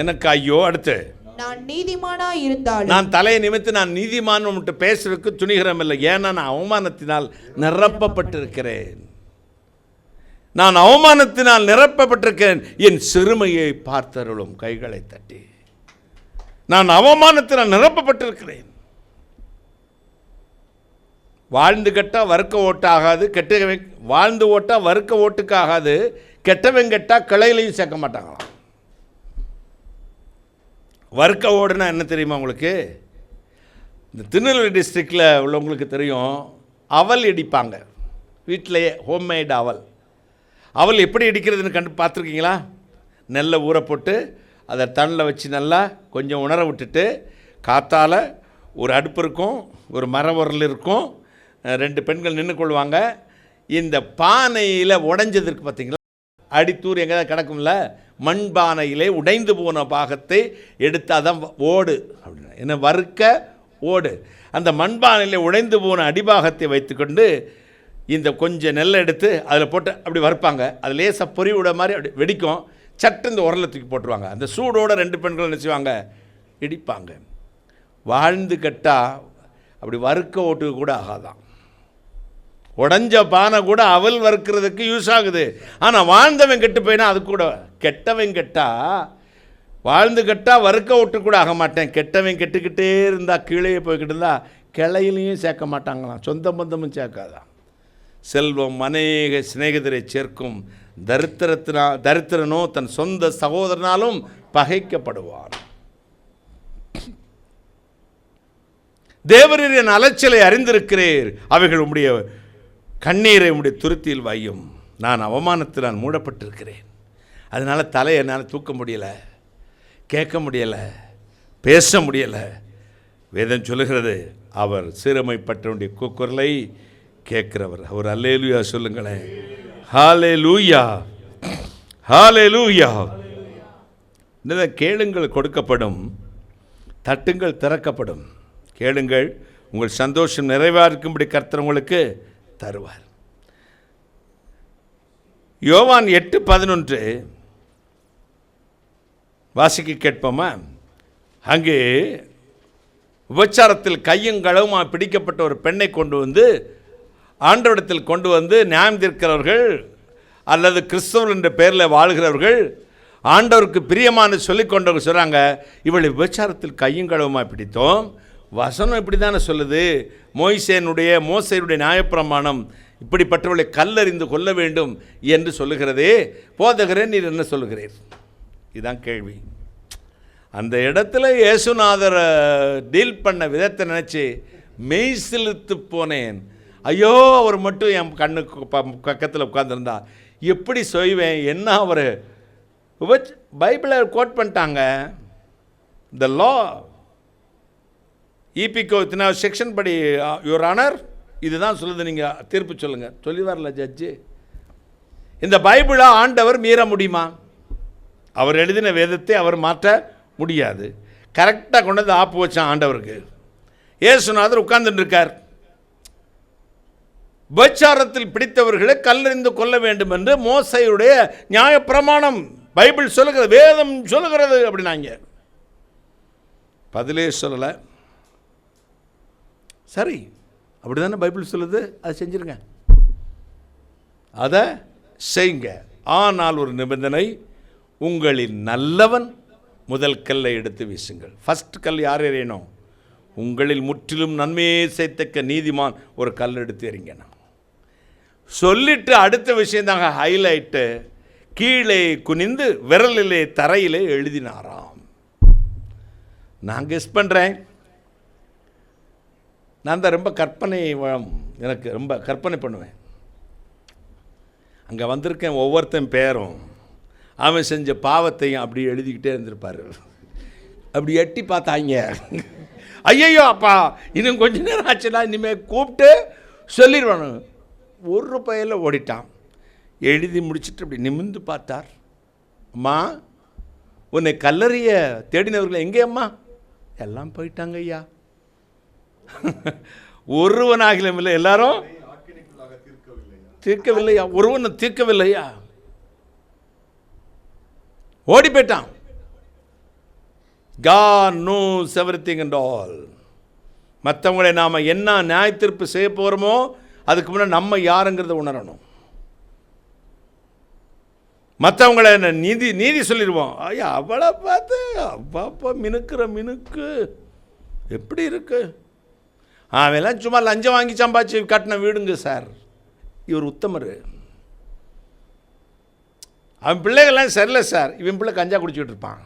எனக்கு ஐயோ. அடுத்து, நான் நீதிமானாய் இருந்தாலும், நான் தலையை நிமித்து நான் நீதிமான் மட்டும் பேசுறதுக்கு துணிகரம் இல்லை, ஏன்னா நான் அவமானத்தினால் நிரப்பப்பட்டிருக்கிறேன். நான் அவமானத்தினால் நிரப்பப்பட்டிருக்கிறேன், என் சிறுமையை பார்த்தருளும். கைகளை தட்டி, நான் அவமானத்தினால் நிரப்பப்பட்டிருக்கிறேன். வாழ்ந்து கெட்டா வறுக்க ஓட்டு ஆகாது, வாழ்ந்து ஓட்டா வறுக்க ஓட்டுக்கு ஆகாது, கெட்டவன் கெட்டா கிளையிலையும் சேர்க்க மாட்டாங்களாம். வறுக்க ஓடுனா என்ன தெரியுமா உங்களுக்கு? இந்த திருநெல்வேலி டிஸ்ட்ரிக்டில் உள்ளவங்களுக்கு தெரியும். அவல் இடிப்பாங்க வீட்டிலையே, ஹோம்மேட் அவல். அவல் எப்படி இடிக்கிறதுன்னு பார்த்துருக்கீங்களா? நெல்லை ஊற போட்டு அதை தண்ணில் வச்சு நல்லா கொஞ்சம் உணர விட்டுட்டு, காத்தால் ஒரு அடுப்பு இருக்கும், ஒரு மர உரல் இருக்கும், 2 பெண்கள் நின்று கொள்வாங்க. இந்த பானையில் உடைஞ்சது இருக்குது பார்த்தீங்களா, அடித்தூர் எங்கேயாவது கிடக்கும்ல, மண் பானையிலே உடைந்து போன பாகத்தை எடுத்து, அதான் ஓடு அப்படின்னா என்ன, வறுக்க ஓடு. அந்த மண்பானையில் உடைந்து போன அடிபாகத்தை வைத்துக்கொண்டு இந்த கொஞ்சம் நெல்லை எடுத்து அதில் போட்டு அப்படி வறுப்பாங்க. அது லேசாக பொறி விட மாதிரி அப்படி வெடிக்கும். சட்டு இந்த உரலை தூக்கி போட்டுருவாங்க. அந்த சூடோடு 2 பெண்கள் நினச்சிவாங்க, இடிப்பாங்க. வாழ்ந்து கெட்டால் அப்படி வறுக்க ஓட்டுக்கு கூட ஆகாதான். உடஞ்ச பானை கூட அவல் வறுக்கிறதுக்கு யூஸ் ஆகுது. ஆனால் வாழ்ந்தவன் கெட்டு போயினா அது கூட, கெட்டவன் கெட்டா வாழ்ந்து கெட்டா வறுக்க ஓட்டு கூட ஆக மாட்டேன். கெட்டவன் கெட்டுக்கிட்டே இருந்தால், கீழே போய்கிட்டு இருந்தால் கிளையிலையும் சேர்க்க மாட்டாங்களாம், சொந்த பந்தமும் சேர்க்காதான். செல்வம் அநேக சிநேகிதரை சேர்க்கும், தரித்திரனோ தன் சொந்த சகோதரனாலும் பகைக்கப்படுவான். தேவரீர் என் அலைச்சலை அறிந்திருக்கிறீர், அவைகள் உம்முடைய கண்ணீரை உம்முடைய துருத்தியில் வையும். நான் அவமானத்தில் நான் மூடப்பட்டிருக்கிறேன். அதனால் தலையை என்னால் தூக்க முடியலை, கேட்க முடியலை, பேச முடியலை. வேதம் சொல்லுகிறது, அவர் சிறுமைப்பட்டவனுடைய கூக்குரலை கேட்கிறவர். அவர் அல்லேலூயா சொல்லுங்களேன். ஹல்லேலூயா, ஹல்லேலூயா. கேளுங்கள் கொடுக்கப்படும், தட்டுங்கள் திறக்கப்படும். கேளுங்கள், உங்கள் சந்தோஷம் நிறைவாஇருக்கும்படி கர்த்தர் உங்களுக்கு தருவார். யோவான் 8:11 வாசிக்க கேட்போமா? அங்கே விபச்சாரத்தில் கையும் களவுமா பிடிக்கப்பட்ட ஒரு பெண்ணை கொண்டு வந்து ஆண்டவரிடத்தில் கொண்டு வந்து நியாயம் தீர்க்கிறவர்கள் அல்லது கிறிஸ்தவர்கள் என்ற பெயரில் வாழ்கிறவர்கள், ஆண்டவருக்கு பிரியமான சொல்லிக்கொண்டவர்கள் சொல்கிறாங்க, இவளை விபச்சாரத்தில் கையும் களவுமா பிடித்தோம். வசனம் இப்படி தானே சொல்லுது, மோசேனுடைய நியாயப்பிரமாணம் இப்படிப்பட்டவளை கல்லறிந்து கொள்ள வேண்டும் என்று சொல்லுகிறதே, போதகரே நீர் என்ன சொல்லுகிறீர்? இதுதான் கேள்வி. அந்த இடத்துல இயேசுநாதரை டீல் பண்ண விதத்தை நினச்சி மெய் சிலுத்து போனேன். ஐயோ, அவர் மட்டும் என் கண்ணுக்கு பக்கத்தில் உட்காந்துருந்தா எப்படி செய்வேன்? என்ன அவர் பைபிளை கோட் பண்ணிட்டாங்க. த லா ஈபிகோ இத்தனை செக்ஷன் படி யுவர் ஆனர் இதுதான் சொல்லுது, நீங்கள் தீர்ப்பு சொல்லுங்கள். சொல்லி வரல ஜட்ஜு. இந்த பைபிளை ஆண்டவர் மீற முடியுமா? அவர் எழுதின வேதத்தை அவர் மாற்ற முடியாது. கரெக்டாக கொண்டு வந்து ஆப்பு வச்சான் ஆண்டவருக்கு. இயேசுநாதர் உட்கார்ந்துட்டு இருக்கார். விபச்சாரத்தில் பிடித்தவர்களை கல்லெறிந்து கொள்ள வேண்டும் என்று மோசையுடைய நியாயப்பிரமாணம் பைபிள் சொல்லுகிறது, வேதம் சொல்லுகிறது அப்படின்னாங்க. பதிலே சொல்லலை. சரி, அப்படி தானே பைபிள் சொல்லுது, அதை செஞ்சுருங்க, அதை செய்யுங்க. ஆனால் ஒரு நிபந்தனை, உங்களின் நல்லவன் முதல் கல்லை எடுத்து வீசுங்கள். ஃபஸ்ட் கல் யார் எறியணும்? உங்களில் முற்றிலும் நன்மையே செய்தக்க நீதிமான் ஒரு கல் எடுத்து எறிங்கணும் சொல்லிட்டு அடுத்த விஷயம் தாங்க ஹைலைட்டு. கீழே குனிந்து விரலிலே தரையிலே எழுதினாராம். நான் கெஸ் பண்ணுறேன். நான் தான் ரொம்ப கற்பனை, எனக்கு ரொம்ப கற்பனை பண்ணுவேன். அங்கே வந்திருக்கேன், ஒவ்வொருத்தன் பேரும் அவன் செஞ்ச பாவத்தையும் அப்படி எழுதிக்கிட்டே இருந்திருப்பார். அப்படி எட்டி பார்த்தாங்க, ஐயையோ அப்பா இன்னும் கொஞ்ச நேரம் ஆச்சுன்னா இனிமேல் கூப்பிட்டு சொல்லிடுவானு. ஒரு பையில் ஓடிட்டான். எழுதி முடிச்சுட்டு அப்படி நிமிர்ந்து பார்த்தார். அம்மா, உன்னை கல்லறிய தேடினவர்கள் எங்கே அம்மா? எல்லாம் போயிட்டாங்க ஐயா. ஒருவனாகிலும் இல்லை, எல்லாரும் தீர்க்கவில்லையா? ஒருவனை தீர்க்கவில்லையா? ஓடி போயிட்டான். God knows everything and all. மற்றவங்களை நாம் என்ன நியாய தீர்ப்பு செய்ய போகிறோமோ அதுக்கு முன்னாடி நம்ம யாருங்கிறத உணரணும். மற்றவங்களை நீதி சொல்லிடுவோம். ஐயா, அவளை பார்த்து அப்பா மினுக்கிற மினுக்கு எப்படி இருக்கு? அவெல்லாம் சும்மா லஞ்சம் வாங்கி சம்பாதிச்சு கட்டின வீடுங்க சார். இவர் உத்தமர். அவன் பிள்ளைகள்லாம் சரியில்லை சார். இவன் பிள்ளை கஞ்சா குடிச்சிக்கிட்டு இருப்பான்,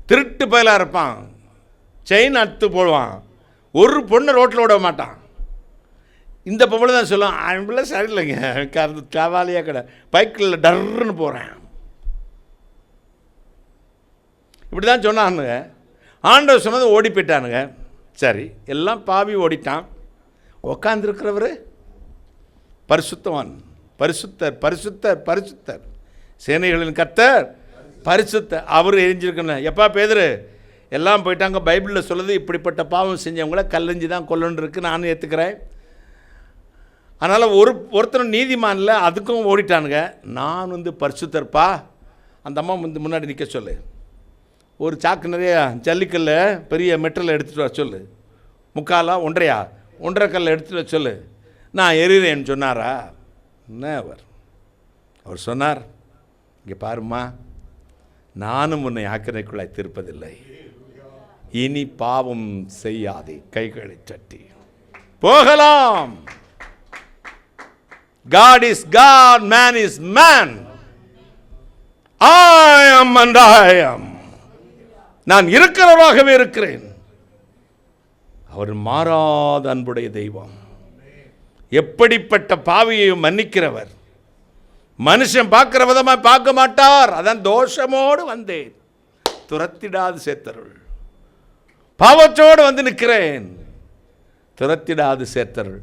திருட்டு பயலாக இருப்பான், செயின் அறுத்து போடுவான், ஒரு பொண்ணு ரோட்டில் விட மாட்டான். இந்த பொம்பளை தான் சொல்லுவான், அவன் பிள்ளை சரியில்லைங்க, காவாலியாக கடை பைக்கில் டர்ன்னு போகிறேன். இப்படி தான் சொன்னானுங்க. ஆண்டவர் சொன்னது ஓடி போயிட்டானுங்க. சரி, எல்லாம் பாவி ஓடிட்டான். உக்காந்துருக்கிறவர் பரிசுத்தவான், பரிசுத்தர் பரிசுத்தர் பரிசுத்தர், சேனைகளின் கர்த்தர் பரிசுத்தர். அவர் எரிஞ்சிருக்கணும். எப்பா பேதுரு, எல்லாம் போயிட்டாங்க. பைபிளில் சொல்லுது இப்படிப்பட்ட பாவம் செஞ்சவங்கள கல்லெஞ்சி தான் கொல்லணுன்னு இருக்குது, நானும் ஏற்றுக்கிறேன். அதனால் ஒருத்தரும் நீதிமான் இல்லை, அதுக்கும் ஓடிட்டானுங்க. நான் பரிசுத்தர்ப்பா. அந்த அம்மா முன்னாடி நிற்க சொல்லு. ஒரு சாக்கு நிறைய ஜல்லிக்கல்ல பெரிய மெட்டலை எடுத்துகிட்டு வர சொல்லு. முக்காலா ஒன்றரை கல்லை எடுத்துகிட்டு வர சொல்லு. நான் எறிகிறேன்னு சொன்னாரா? என்ன அவர் சொன்னார், இங்கே பாருமா, நானும் உன்னை ஆக்கினைக்குள்ளாய் தீர்ப்பதில்லை, இனி பாவம் செய்யாதே, கைகளை தட்டி போகலாம். God is God, man is man. I am and I am. நான் இருக்கிறவராகவே இருக்கிறேன். அவர் மாறாத அன்புடைய தெய்வம். எப்படிப்பட்ட பாவியையும் மன்னிக்கிறவர். மனுஷன் பார்க்கிற விதமாக பார்க்க மாட்டார். அதான் தோஷமோடு வந்தேன், துரத்திடாது சேர்த்தருள். பாவத்தோடு வந்து நிற்கிறேன், துரத்திடாது சேர்த்தருள்.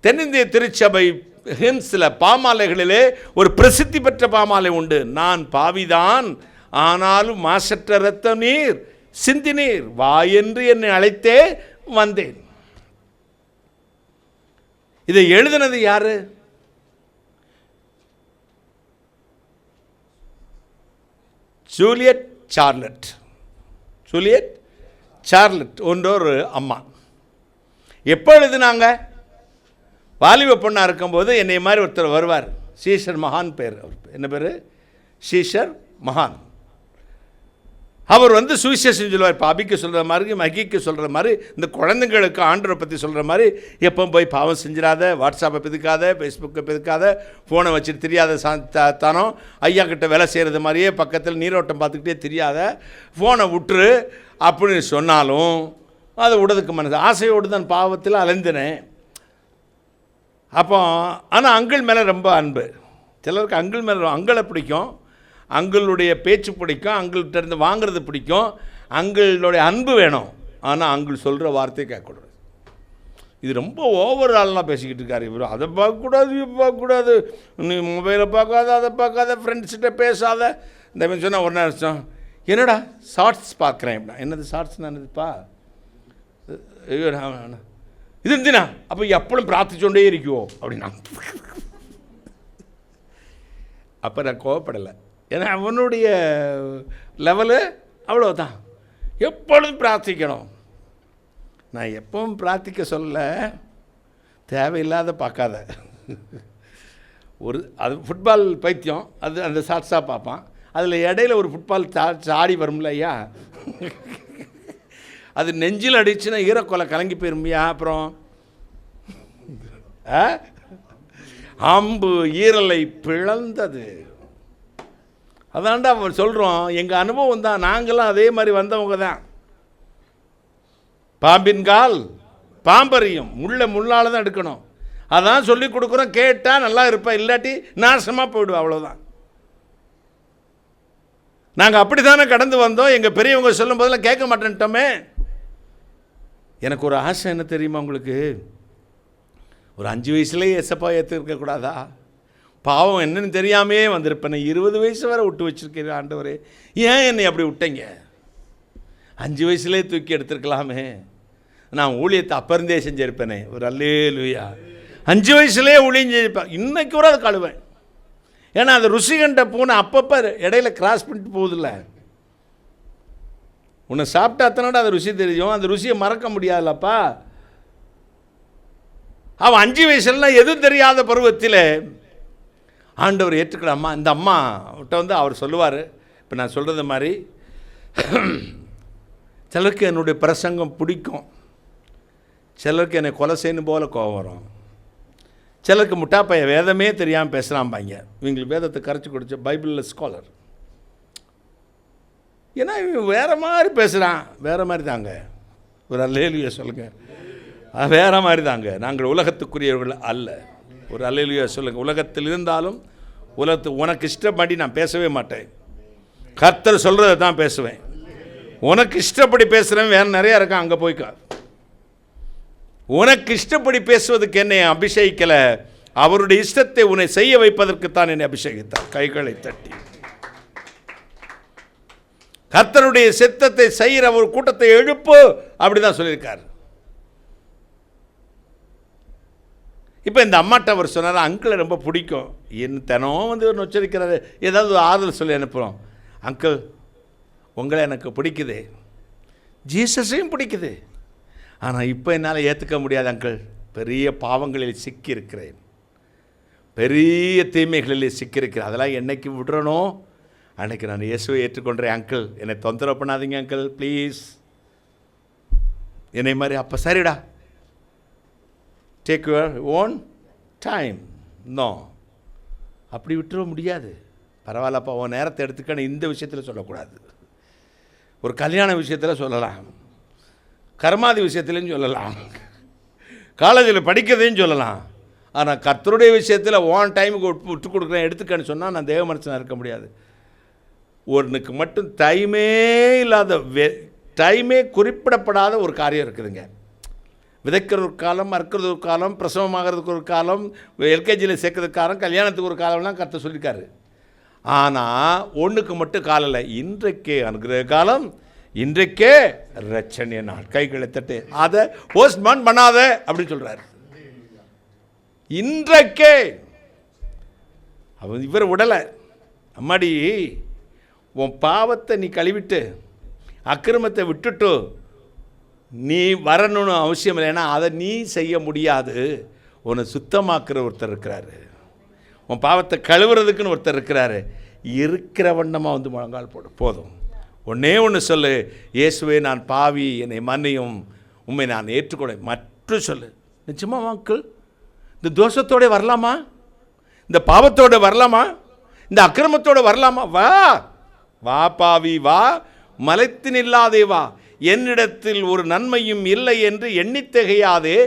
தென்னிந்திய திருச்சபை ஹிம்ஸில் பாமாலைகளிலே ஒரு பிரசித்தி பெற்ற பாமாலை உண்டு. நான் பாவிதான், ஆனாலும் மாசற்ற இரத்த நீர் சிந்தினீர், வா என்று என்னை அழைத்தே வந்தேன். இதை எழுதினது யாரு? ஜூலியட் சார்லட் ஒன்றொரு அம்மா. எப்போ எழுதினாங்க? வாலிப பொண்ணாக இருக்கும்போது என்னை மாதிரி ஒருத்தர் வருவார், சீஷர் மகான் பேர். அவர் என்ன பேர்? சீஷர் மகான். அவர் வந்து சுவிசேஷம் சொல்லுவார். இப்போ அபிக்கு சொல்கிற மாதிரி, மகிக்கு சொல்கிற மாதிரி, இந்த குழந்தைங்களுக்கு ஆண்டவரை பற்றி சொல்கிற மாதிரி, எப்போ போய் பாவம் செஞ்சிடாத, வாட்ஸ்அப்பை பிதுக்காத, ஃபேஸ்புக்கை பிதுக்காத, ஃபோனை வச்சுட்டு தெரியாத தானம், ஐயா கிட்ட வேலை செய்கிறது மாதிரியே பக்கத்தில் நீரோட்டம் பார்த்துக்கிட்டே தெரியாத, ஃபோனை விட்டுரு அப்படின்னு சொன்னாலும் அதை விடுறதுக்கு மனசு ஆசையோடு தான் பாவத்தில் அலைந்தினேன். அப்போ ஆனால் அங்கிள் மேலே ரொம்ப அன்பு. சிலருக்கு அங்கிள் மேலே அங்கிளை பிடிக்கும், அங்களுடைய பேச்சு பிடிக்கும், அங்கிள்கிட்ட இருந்து வாங்கிறது பிடிக்கும், அங்களுடைய அன்பு வேணும். ஆனால் அங்கிள் சொல்கிற வார்த்தையை கேட்கக்கூடாது. இது ரொம்ப ஓவர் ஆள்லாம் பேசிக்கிட்டு இருக்காரு இவர். அதை பார்க்கக்கூடாது, இவ பார்க்கக்கூடாது, நீ மொபைலை பார்க்காத, அதை பார்க்காத, ஃப்ரெண்ட்ஸ்கிட்ட பேசாத. இந்த மாதிரி சொன்னால் ஒரு நேரம் என்னடா ஷார்ட்ஸ் பார்க்குறேன் அப்படின்னா, என்னது ஷார்ட்ஸ் என்னதுப்பா இது இருந்துனா அப்போ எப்பளும் பிரார்த்திச்சோண்டே இருக்குவோ அப்படின்னா. அப்போ நான் கோவப்படலை, ஏன்னா அவனுடைய லெவலு அவ்வளோதான். எப்பொழுதும் பிரார்த்திக்கணும். நான் எப்பவும் பிரார்த்திக்க சொல்ல, தேவையில்லாத பார்க்காத. அது ஃபுட்பால் பைத்தியம், அது அந்த ஷார்ட்ஸாக பார்ப்பான். அதில் இடையில ஒரு ஃபுட்பால் சாடி வரும்ல ஐயா, அது நெஞ்சில் அடிச்சுன்னா ஈரக்கொலை கலங்கி போயிருமையா. அப்புறம் அம்பு ஈரலை பிளந்தது. அதான்டா அவர் சொல்கிறோம், எங்கள் அனுபவம் தான், நாங்களாம் அதே மாதிரி வந்தவங்க தான். பாம்பின் கால் பாம்பறியும், முள்ளால் தான் எடுக்கணும். அதான் சொல்லி கொடுக்குறோம். கேட்டால் நல்லா இருப்பேன், இல்லாட்டி நாசமாக போயிடுவோம், அவ்வளோதான். நாங்கள் அப்படி தானே கடந்து வந்தோம். எங்கள் பெரியவங்க சொல்லும் போதெல்லாம் கேட்க மாட்டேன்ட்டோமே. எனக்கு ஒரு ஆசை என்ன தெரியுமா உங்களுக்கு? ஒரு 5 வயசுலேயே எசப்பா ஏற்றுக்கக்கூடாதா? பாவம் என்னன்னு தெரியாமே வந்திருப்பேன். 20 வயசு வரை விட்டு வச்சுருக்கேன். ஆண்டவரே, ஏன் என்னை அப்படி விட்டீங்க? 5 வயசுலேயே தூக்கி எடுத்துருக்கலாமே. நான் ஊழியத்தை அப்பருந்தே செஞ்சுருப்பேனே. ஒரு அல்லேலூயா. 5 வயசுலேயே ஊழியம் செஞ்சிருப்பேன். இன்னைக்கு கூட அதை கழுவேன். ஏன்னா அது ருசி கண்ட பூனை அப்பப்போ இடையில கிராஸ் பண்ணிட்டு போகுதில்ல. உன்னை சாப்பிட்டா அத்தனோட அது ருசி தெரியும், அந்த ருசியை மறக்க முடியாதுல்லப்பா. அவன் 5 வயசுலாம் எதுவும் தெரியாத பருவத்தில் ஆண்டவர் ஏற்றுக்கிற அம்மா, இந்த அம்மா விட்ட வந்து அவர் சொல்லுவார். இப்போ நான் சொல்கிறது மாதிரி சிலருக்கு என்னுடைய பிரசங்கம் பிடிக்கும், சிலருக்கு என்னை கொலை செய்யணும் போல கோபம் வரும், சிலருக்கு முட்டாப்பைய வேதமே தெரியாமல் பேசுகிறாம்பாங்க. இவங்களுக்கு வேதத்தை கரைச்சி குடிச்ச பைபிளில் ஸ்காலர். ஏன்னா இவன் வேறு மாதிரி பேசுகிறான். வேறு மாதிரி தாங்க. ஒரு அல்லேலூயா சொல்லுங்கள். வேறு மாதிரி தாங்க. நாங்கள் உலகத்துக்குரியவர்கள் அல்ல. ஒரு அல்லேலூயா சொல்லுங்கள். உலகத்தில் இருந்தாலும் உனக்கு இஷ்டப்படி நான் பேசவே மாட்டேன். கர்த்தர் சொல்கிறத தான் பேசுவேன். உனக்கு இஷ்டப்படி பேசுகிறேன் வேறு நிறையா இருக்கான், அங்கே போய்க்கா. உனக்கு இஷ்டப்படி பேசுவதுக்கு என்னை அபிஷேகிக்கலை, அவருடைய இஷ்டத்தை உன்னை செய்ய வைப்பதற்குத்தான் என்னை அபிஷேகித்தார். கைகளை தட்டி கர்த்தருடைய சித்தத்தை செய்கிற ஒரு கூட்டத்தை எழுப்பு, அப்படிதான் சொல்லியிருக்கார். இப்போ இந்த அம்மாட்ட அவர் சொன்னார், அங்கிளை ரொம்ப பிடிக்கும். என் தினம் வந்து ஒரு உச்சரிக்கிறாரு, ஏதாவது ஒரு ஆறுதல் சொல்லி அனுப்புகிறோம். அங்கிள் உங்களை எனக்கு பிடிக்குது, ஜீசஸையும் பிடிக்குது, ஆனால் இப்போ என்னால் ஏற்றுக்க முடியாது அங்கிள். பெரிய பாவங்களில் சிக்கியிருக்கிறேன், பெரிய தீமைகளில் சிக்கியிருக்கிறேன். அதெல்லாம் என்னைக்கு விடுறனோ அன்றைக்கி நான் இயேசுவை ஏற்றுக்கொண்டேன். அங்கிள் என்னை தொந்தரவு பண்ணாதீங்க அங்கிள் ப்ளீஸ், என்னை மாதிரி. அப்போ சரிடா, take your own time. No, அப்படி விட்டுற முடியாது. பரவாயில்லப்பா, உன் நேரத்தை எடுத்துக்கணும். இந்த விஷயத்தில் சொல்லக்கூடாது. ஒரு கல்யாண விஷயத்தில் சொல்லலாம், கர்மாதி விஷயத்துலையும் சொல்லலாம், காலேஜில் படிக்கிறதையும் சொல்லலாம். ஆனால் கர்த்தருடைய விஷயத்தில் ஓன் டைமுக்கு விட்டு கொடுக்குறேன் எடுத்துக்கன்னு சொன்னால் நான் தேவ மனுஷனாக இருக்க முடியாது. ஒன்றுக்கு மட்டும் டைமே இல்லாத, டைமே குறிப்பிடப்படாத ஒரு காரியம் இருக்குதுங்க. விதைக்கிற ஒரு காலம், அறுக்கிறது ஒரு காலம், பிரசவமாகிறதுக்கு ஒரு காலம், எல்கேஜியில் சேர்க்கறதுக்கு காலம், கல்யாணத்துக்கு ஒரு காலம்லாம் கர்த்தர் சொல்லியிருக்காரு. ஆனால் ஒன்றுக்கு மட்டும் காலம் இல்லை. இன்றைக்கே அனுகிரக காலம், இன்றைக்கே ரட்சணிய நாள். கைகளை தட்டு, அதை போஸ்ட்மான் பண்ணாத அப்படின்னு சொல்கிறார். இன்றைக்கே அவன் இவர் விடலை. அம்மாடி, உன் பாவத்தை நீ கழுவிட்டு அக்கிரமத்தை விட்டுட்டு நீ வரணும்னு அவசியம் இல்லை. ஏன்னா அதை நீ செய்ய முடியாது. உன்னை சுத்தமாக்குற ஒருத்தர் இருக்கிறாரு, உன் பாவத்தை கழுவுறதுக்குன்னு ஒருத்தர் இருக்கிறாரு. இருக்கிற வண்ணமாக வந்து முழங்கால் போடு, போதும். ஒன்னே ஒன்று சொல்லு, இயேசுவே நான் பாவி, என்னை மன்னியும், உண்மை நான் ஏற்றுக்கொள்ள மற்றும் சொல்லு. நிச்சயமா மக்கள் இந்த தோஷத்தோட வரலாமா? இந்த பாவத்தோடு வரலாமா? இந்த அக்கிரமத்தோடு வரலாமா? வா வா பாவி வா, மலைத்து நில்லாதே வா. என்னிடத்தில் ஒரு நன்மையும் இல்லை என்று எண்ணித் திகையாதே,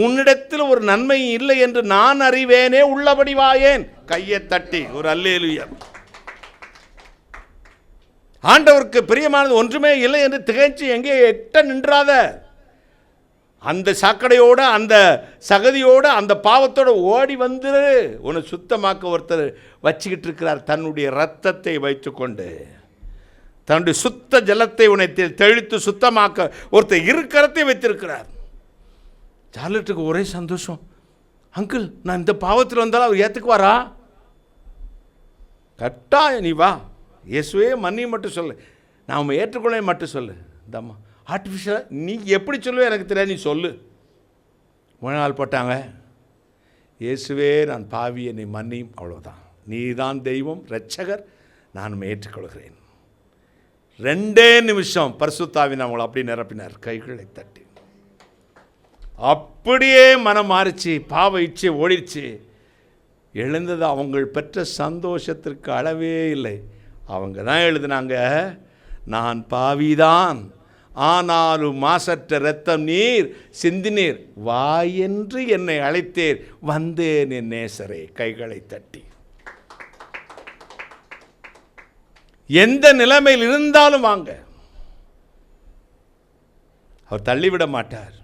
உன்னிடத்தில் ஒரு நன்மையும் இல்லை என்று நான் அறிவேனே, உள்ளபடி வாயேன். கையை தட்டி ஒரு அல்லேலூயா. ஆண்டவருக்கு பிரியமானது ஒன்றுமே இல்லை என்று திகைச்சு எங்கே எட்ட நின்றாத. அந்த சாக்கடையோடு, அந்த சகதியோடு, அந்த பாவத்தோடு ஓடி வந்து உன்னை சுத்தமாக்க ஒருத்தர் வச்சுக்கிட்டு இருக்கிறார். தன்னுடைய இரத்தத்தை வைத்துக்கொண்டு, தன்னுடைய சுத்த ஜலத்தை உன்னை தெளித்து சுத்தமாக்க ஒருத்தர் இருக்கரத்தை வைத்திருக்கிறார். சார்லட்டுக்கு ஒரே சந்தோஷம். அங்கிள், நான் இந்த பாவத்தில் வந்தாலும் அவர் ஏற்றுக்குவாரா? கட்டாயம் நீ வா, இயேசுவே மன்னி மட்டும் சொல்லு, நாம் ஏற்றுக்கொள்ள மட்டும் சொல்லு. இந்தம்மா ஆர்டிஃபிஷியலாக நீ எப்படி சொல்லுவே எனக்கு தெரியாது, நீ சொல்லு. முன்னாள் போட்டாங்க, இயேசுவே நான் பாவி, என்னை மன்னியும், அவ்வளோதான். நீ தான் தெய்வம், இரட்சகர், நான் ஏற்றுக்கொள்கிறேன். 2 நிமிஷம் பரிசுத்தாவின் அவங்களை அப்படி நிரப்பினார். கைகளை தட்டி அப்படியே மனம் மாறிச்சு, பாவ இச்சை ஓடிடுச்சு. எழுந்தது அவங்க பெற்ற சந்தோஷத்திற்கு அளவே இல்லை. அவங்க தான் எழுதினாங்க, நான் பாவிதான், ஆனாலும் மாசற்ற இரத்தம் நீர் சிந்தினீர், வா என்று என்னை அழைத்தேர், வந்தேன் என் நேசரே. கைகளை தட்டி எந்த நிலைமையில் இருந்தாலும் வாங்க, அவர் தள்ளிவிட மாட்டார்.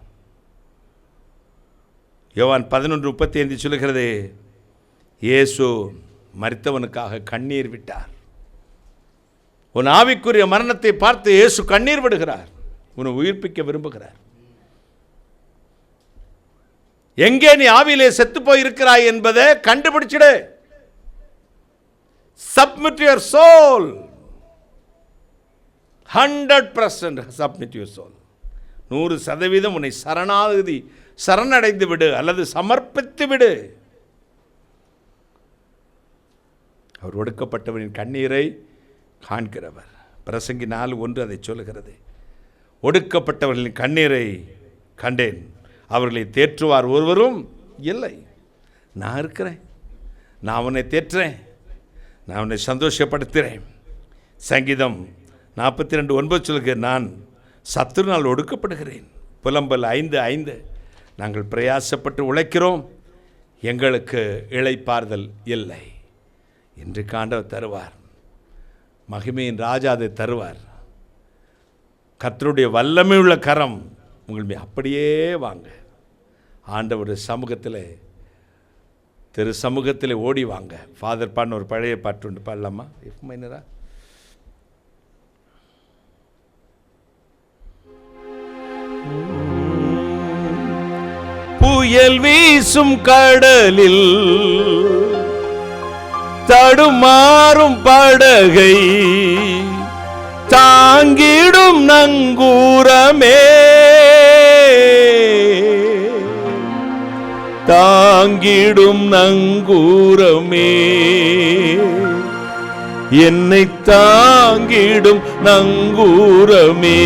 யோவான் 11:35 சொல்லுகிறது, இயேசு மரித்தவனுக்காக கண்ணீர் விட்டார். உன் ஆவிக்குரிய மரணத்தை பார்த்து இயேசு கண்ணீர் விடுகிறார், உன்னை உயிர்ப்பிக்க விரும்புகிறார். எங்கே நீ ஆவியிலே செத்து போயிருக்கிறாய் என்பதை கண்டுபிடிச்சிடு. Submit your soul. 100% submit your soul. 100% உன்னை சரணடைந்து விடு அல்லது சமர்ப்பித்து விடு. அவர் ஒடுக்கப்பட்டவனின் கண்ணீரை காண்கிறவர். பிரசங்கி 4:1 அதை சொல்லுகிறது. ஒடுக்கப்பட்டவர்களின் கண்ணீரை கண்டேன், அவர்களை தேற்றுவார் ஒருவரும் இல்லை. நான் இருக்கிறேன், நான் உன்னை தேற்றுறேன், நான் உன்னை சந்தோஷப்படுத்துகிறேன். சங்கீதம் 42:9 சொல்லுகிறேன், நான் சத்துருனால் ஒடுக்கப்படுகிறேன். புலம்பல் 5:5 நாங்கள் பிரயாசப்பட்டு உழைக்கிறோம், எங்களுக்கு இளைப்பாறுதல் இல்லை. இன்று ஆண்டவர் தருவார், மகிமையின் ராஜா அதை தருவார். கர்த்தருடைய வல்லமை உள்ள கரம் உங்கள் அப்படியே வாங்க. ஆண்டவர் சமூகத்தில், திரு சமூகத்தில் ஓடி வாங்க. ஃபாதர் பாடின ஒரு பழைய பாட்டு உண்டு, பாடலாமா? எஃப் மைனரா? புயல் வீசும் கடலில் தடுமாறும் படகை தாங்கிடும் நங்கூரமே, தாங்கிடும் நங்கூரமே, என்னை தாங்கிடும் நங்கூரமே.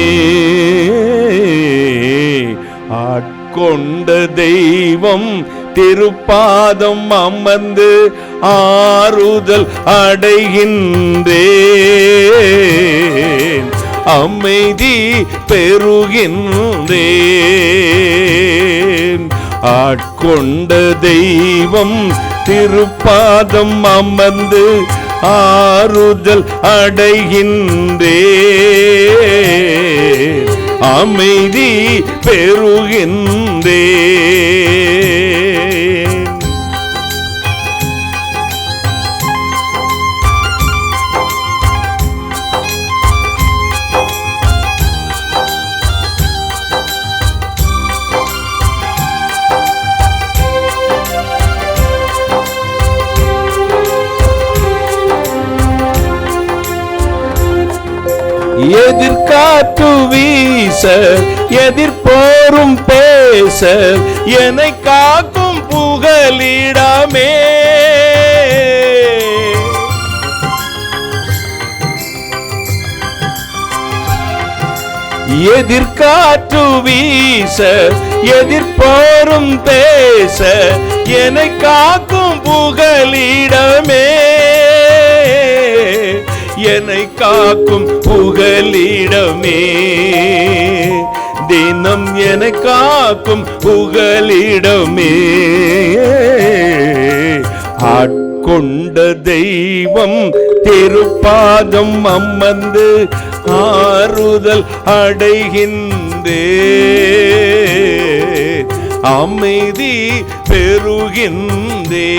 ஆட்கொண்ட தெய்வம் திருப்பாதம் அமர்ந்து ஆறுதல் அடைகின்றேன், அமைதி பெறுகின்றேன். ஆட்கொண்ட தெய்வம் திருப்பாதம் அமர்ந்து ஆறுதல் அடைகின்றேன், அமைதி பெறுகின்றேன். எதிர்காற்று வீச எதிர்போரும் பேச என்னை காக்கும் புகலிடமே, எதிர்காற்று வீச எதிர்ப்போரும் பேச என்னை காக்கும் புகலிடமே, என்னை காக்கும் புகலிடமே, தினம் என்னை காக்கும் புகலிடமே. ஆட்கொண்ட தெய்வம் திருப்பாதம் அமர்ந்து ஆறுதல் அடைகின்றே, அமைதி பெறுகின்றே.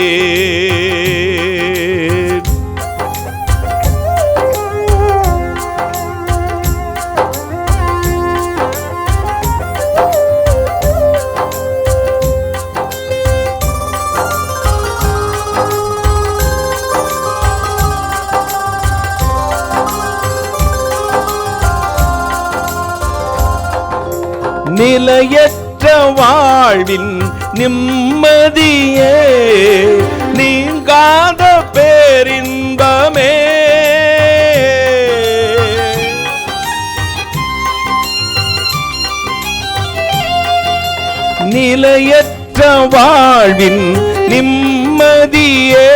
நிலையற்ற வாழ்வின் நிம்மதியே, நீங்காத பேரின்பமே, நிலையற்ற வாழ்வின் நிம்மதியே,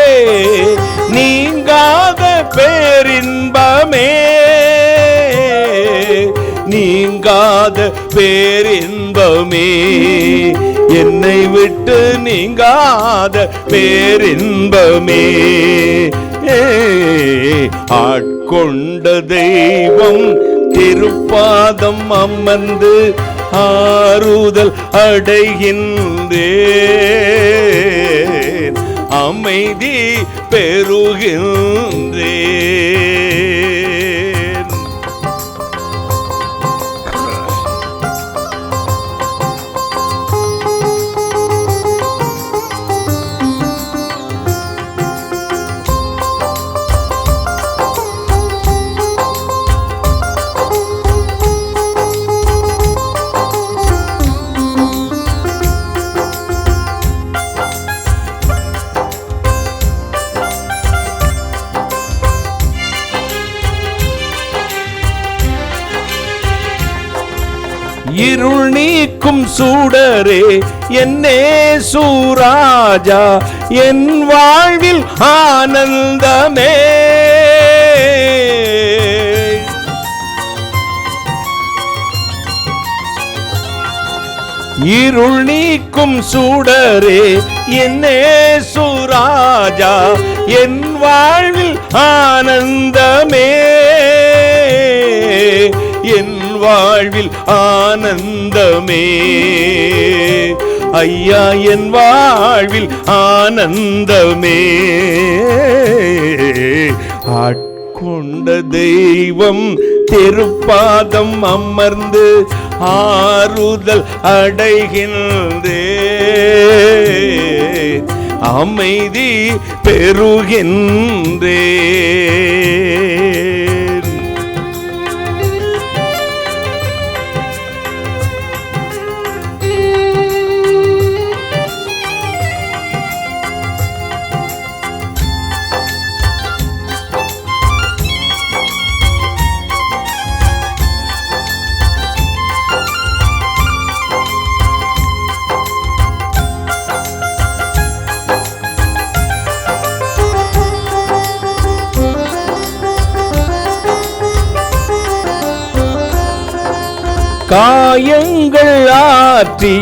நீங்காத பேரின்பமே, நீங்காத பேரின்பமே, என்னை விட்டு நீங்காத பேரின்பமே. ஆட்கொண்ட தெய்வம் திருப்பாதம் அமர்ந்து ஆறுதல் அடைகின்றேன், அமைதி பெறுகின்றேன். இருள் நீக்கும் சூடரே என்னே சூராஜா, என் வாழ்வில் ஆனந்தமே, இருள் நீக்கும் சூடரே என்னே சூராஜா, என் வாழ்வில் ஆனந்தமே, என் வாழ்வில் ஆனந்தமே, ஐயா என் வாழ்வில் ஆனந்தமே. ஆட்கொண்ட தெய்வம் திருப்பாதம் அமர்ந்து ஆறுதல் அடைகின்றேன், அமைதி பெறுகின்றேன். காயங்கள் ஆற்றி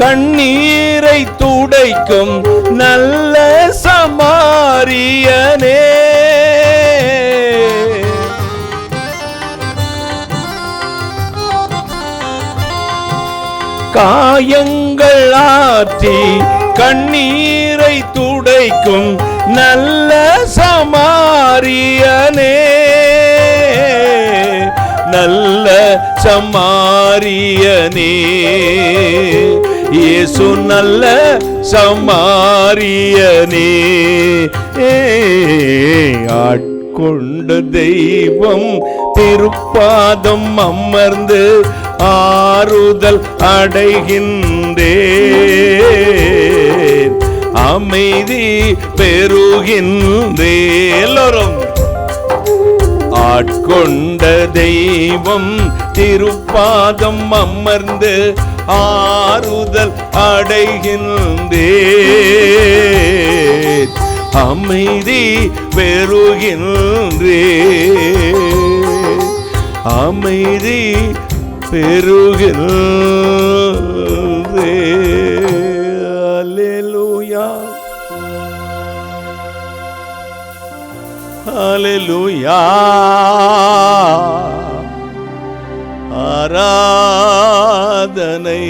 கண்ணீரை துடைக்கும் நல்ல சமாரியனே, காயங்கள் ஆற்றி கண்ணீரை துடைக்கும் நல்ல சமாரியனே, நல்ல சமாரியனே, இயேசு நல்ல சமாரியனே. ஆட்கொண்ட தெய்வம் திருப்பாதம் அமர்ந்து ஆறுதல் அடைகின்றேன், அமைதி பெறுகின்றேன். எல்லோரும் ஆட்கொண்ட தெய்வம் திருப்பாதம் அமர்ந்து ஆறுதல் அடைகின்றே, அமைதி பெறுகின்றே, அமைதி பெறுகின்றே. அல்லேலூயா, அல்லேலூயா. ஆராதனை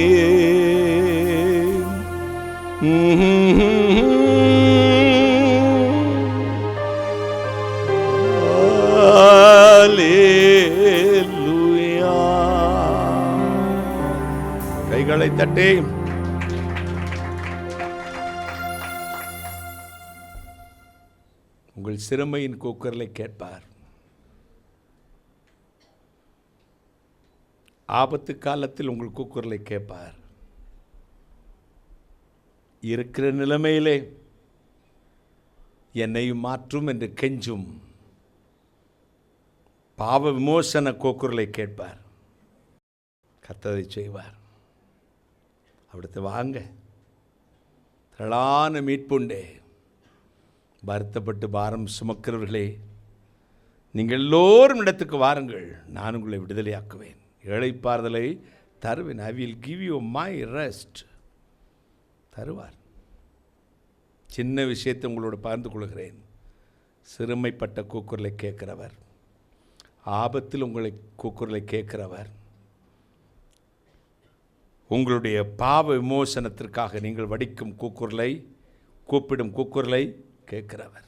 அல்லேலூயா. கைகளை தட்டி உங்கள் சிறுமையின் கூக்குரலை கேட்பார். ஆபத்து காலத்தில் உங்கள் கூக்குரலை கேட்பார். இருக்கிற நிலைமையிலே என்னையும் மாற்றும் என்று கெஞ்சும் பாவ விமோசன கூக்குரலை கேட்பார். கர்த்தரை செய்வார். அடுத்து வாங்க, திரளான மீட்புண்டே. வருத்தப்பட்டு பாரம் சுமக்கிறவர்களே, நீங்கள் எல்லோரும் இடத்துக்கு வாருங்கள், நான் உங்களை விடுதலையாக்குவேன், இளைப்பாறுதலை தருவேன். I will give you my rest. தருவார். சின்ன விஷயத்தை உங்களோட பகிர்ந்து கொள்கிறேன். சிறுமைப்பட்ட கூக்குரலை கேட்கிறவர், ஆபத்தில் உங்களை கூக்குரலை கேட்கிறவர், உங்களுடைய பாவ விமோசனத்திற்காக நீங்கள் வடிக்கும் கூக்குரலை, கூப்பிடும் கூக்குரலை கேட்கிறவர்.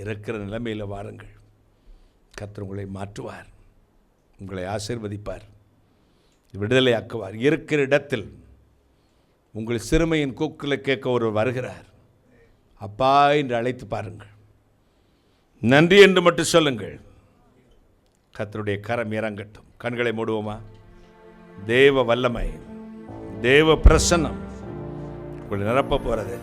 இருக்கிற நிலைமையில் வாருங்கள், கர்த்தர் உங்களை மாற்றுவார், உங்களை ஆசீர்வதிப்பார், விடுதலையாக்குவார். இருக்கிற இடத்தில் உங்கள் சிறுமையின் கூக்குரலை கேட்க ஒருவர் வருகிறார். அப்பா என்று அழைத்து பாருங்கள், நன்றி என்று மட்டும் சொல்லுங்கள். கர்த்தருடைய கரம் இறங்கட்டும். கண்களை மூடுவோமா? தேவ வல்லமை, தேவ பிரசன்னம் உங்களை நிரப்ப போறது.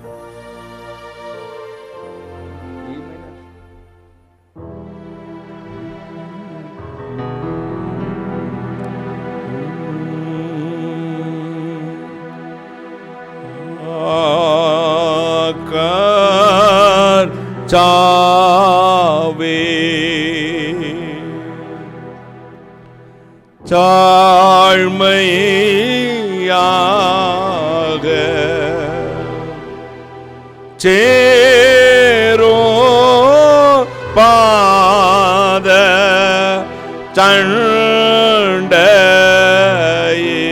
சாவே தாழ்மையாக சேரோ பாத சண்டையே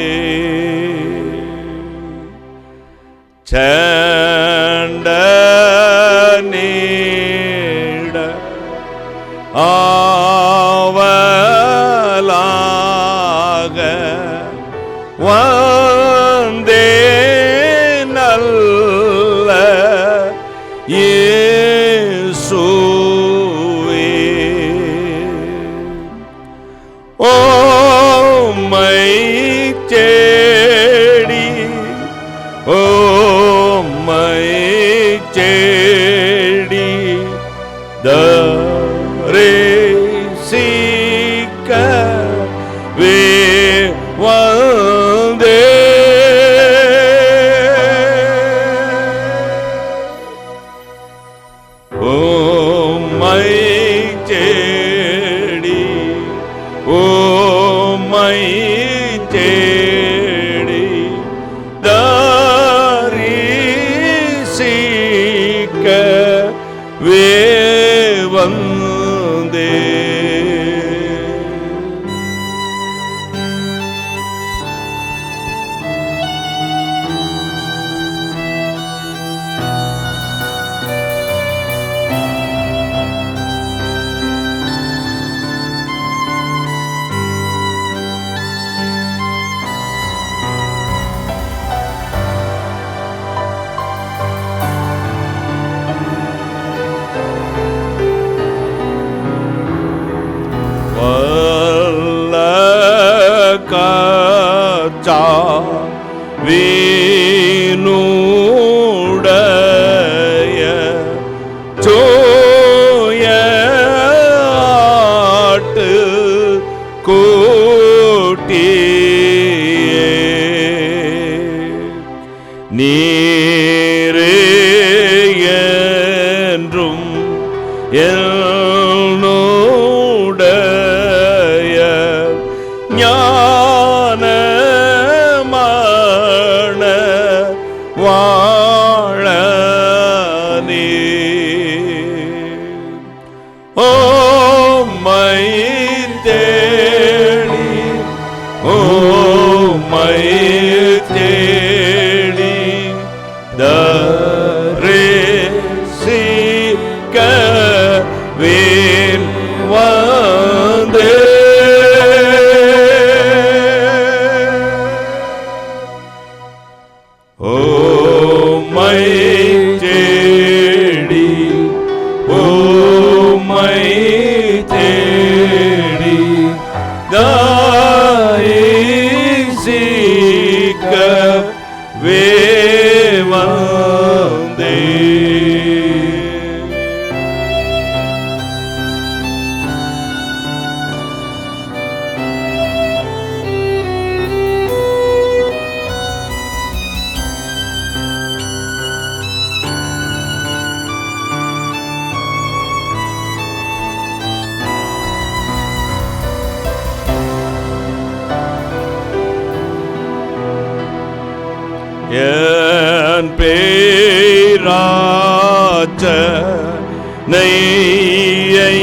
சண்ட நீட ஆவலாக வந்தே நல்ல இயேசுவே. ஓம்மை தேடி, ஓம்மை தேடி தரிசிக்கவே வந்தே. ஓம்மை தேடி, ஓம்மை தேடி தரிசிக்கவே வந்தே. வீணுடைய சோயாட்டு கூட்டிலே என்றும் என்னுடைய ஞானமான வாழ நீ ஓம்மை தேடி ஓம்மை தேடி தரிசிக்கவேன் வந்தே ஓம்மை தேடி ஓம்மை தேடி தரிசிக்கவே வந்தே என் பேராச்ச நெய்யை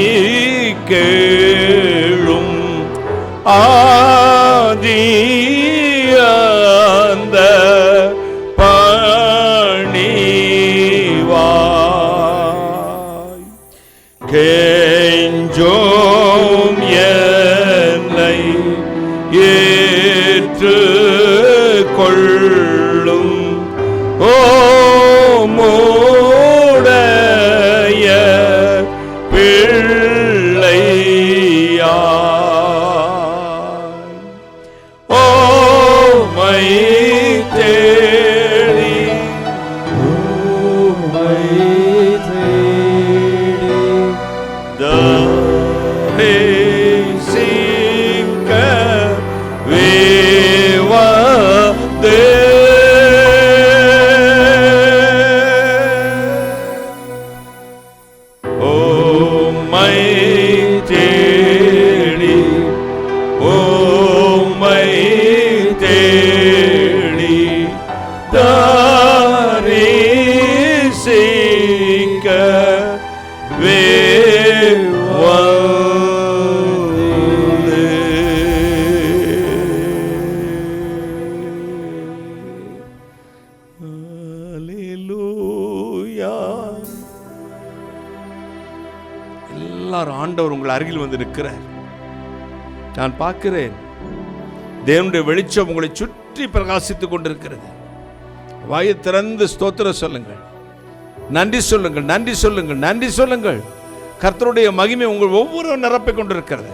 கேளும் ஆதியந்த பணிவாய் கெஞ்சோம் என்னை ஏற்று கொள்ளும் ஓமுடைய பிள்ளையாய் ஓம்மை தேடி ஓம்மை தேடி தரிசிக்கவே வந்தே ஓம்மை தேடி ஓம்மை தேடி தரிசிக்கவே வந்தே அல்லேலூயா. எல்லாரும் ஆண்டவர் உங்கள் அருகில் வந்து நிற்கிறார். நான் பார்க்கிறேன், தேவனுடைய வெளிச்சம் உங்களை சுற்றி பிரகாசித்துக் கொண்டிருக்கிறது. வாயை திறந்து ஸ்தோத்திரம் சொல்லுங்கள், நன்றி சொல்லுங்கள், நன்றி சொல்லுங்கள், நன்றி சொல்லுங்கள். கர்த்தருடைய மகிமை உங்கள் ஒவ்வொரு நிரப்பிக் கொண்டிருக்கிறது,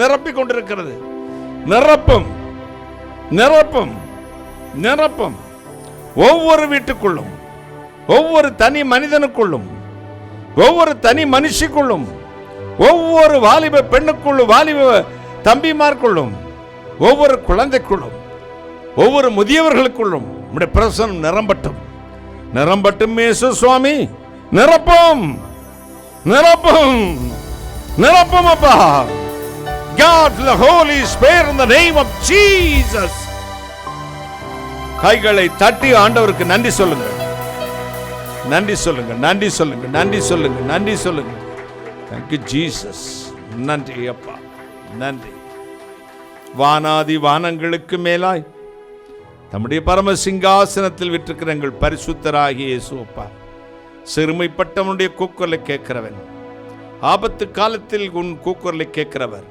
நிரப்பிக் கொண்டிருக்கிறது. நிரப்பும் நிரப்பும் நிரப்பும் ஒவ்வொரு வீட்டுக்குள்ளும், ஒவ்வொரு தனி மனிதனுக்குள்ளும், ஒவ்வொரு தனி மனுஷிக்குள்ளும், ஒவ்வொரு வாலிப பெண்ணுக்குள்ளும், வாலிப தம்பிமார்க்குள்ளும், ஒவ்வொரு குழந்தைக்குள்ளும், ஒவ்வொரு முதியவர்களுக்குள்ளும் உம்முடைய பிரசன்னம் நிரம்பட்டும், நிரம்பட்டும். இயேசு சுவாமி நிரப்பும், நிரப்பும், நிரப்பும் அப்பா. God the Holy Spirit in the name of Jesus. கைகளை தட்டி ஆண்டவருக்கு நன்றி சொல்லுங்கள், நன்றி சொல்லுங்கள், நன்றி சொல்லுங்கள், நன்றி சொல்லுங்கள், நன்றி சொல்லுங்கள். Thank you Jesus. நன்றி அப்பா, நன்றி. வானாதி வானங்களுக்கு மேலாய் தம்முடைய பரம சிங்காசனத்தில் விட்டிருக்கிற எங்கள் பரிசுத்தராகிய இயேசு அப்பா, சிறுமைப்பட்டவனுடைய கூக்குரலை கேட்கிறவன், ஆபத்து காலத்தில் உன் கூக்குரலை கேட்கிறவர்,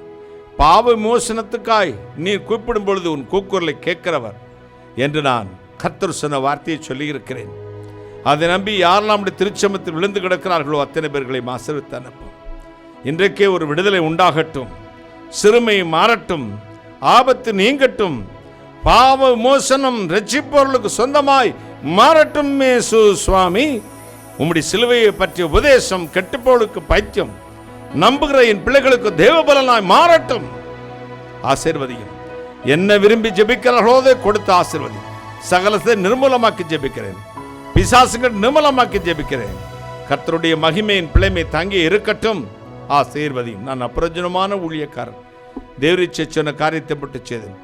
பாவ மோசனத்துக்காய் நீ கூப்பிடும் பொழுது உன் கூக்குரலை கேட்கிறவர் என்று நான் கர்த்தர் சொன்ன வார்த்தையை சொல்லியிருக்கிறேன். அதை நம்பி யாரெல்லாம் நம்முடைய திருச்சமத்தில் விழுந்து கிடக்கிறார்களோ அத்தனை பேர்களை ஆசீர்வதித்து அனுப்பும். இன்றைக்கே ஒரு விடுதலை உண்டாகட்டும், சிறுமை மாறட்டும், ஆபத்து நீங்கட்டும், பாவ மோசனம் ரட்சிப்பவர்களுக்கு சொந்தமாய் மாறட்டும். இயேசு சுவாமி, உம்முடைய சிலுவையை பற்றிய உபதேசம் கெட்டுப்போளுக்கு பைத்தியம், நம்புகிற என் பிள்ளைகளுக்கு தேவபலனாய் மாறட்டும். ஆசீர்வதியும். என்ன விரும்பி ஜெபிக்கிறார்களோ கொடுத்து ஆசீர்வதி. சகலத்தை நிர்மூலமாக்கி ஜெபிக்கிறேன், பிசாசுகள் நிர்மூலமாக்கி ஜெபிக்கிறேன். கர்த்தருடைய மகிமையின் பிள்ளைமை தங்கி இருக்கட்டும். ஆசீர்வதியும். நான் அப்பிரயோஜனமான ஊழியக்காரன், தேவரீச்சை சொன்ன காரியத்தை மட்டும் செய்தேன்.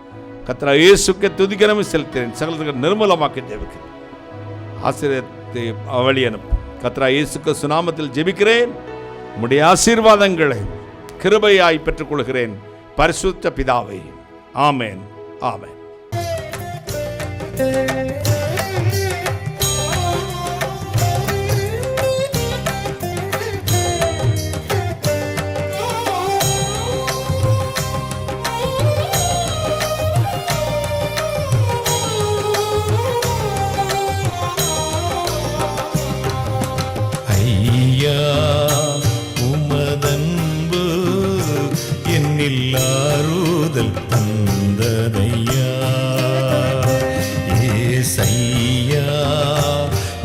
கர்த்தர் இயேசுக்கு துதிக்கிறமே செலுத்தினேன். சகலத்துக்கு நிர்மூலமாக்கி ஜெபிக்கிறேன். ஆசீர்வாதத்தை வழி அனுப்பும். கர்த்தர் இயேசுக்கு சுநாமத்தில் ஜெபிக்கிறேன். உம்முடைய ஆசீர்வாதங்களை கிருபையாய் பெற்றுக்கொள்கிறேன் பரிசுத்த பிதாவே. ஆமென், ஆமென். உமதன்பு என்னில் ஆறுதல் தந்ததையா. ஏசையா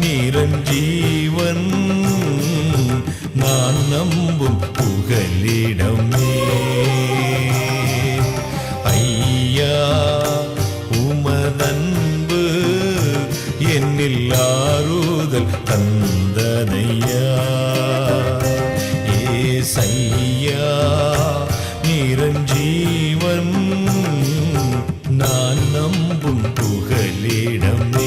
நிரஞ்சீவன் நான் நம்பும் புகலிடமே. ஐயா உமதன்பு என்னில் ஆறுதல் தந்ததையா. ஏசையா நிரஞ்சீவன் நான் நம்பும் புகலிடம்.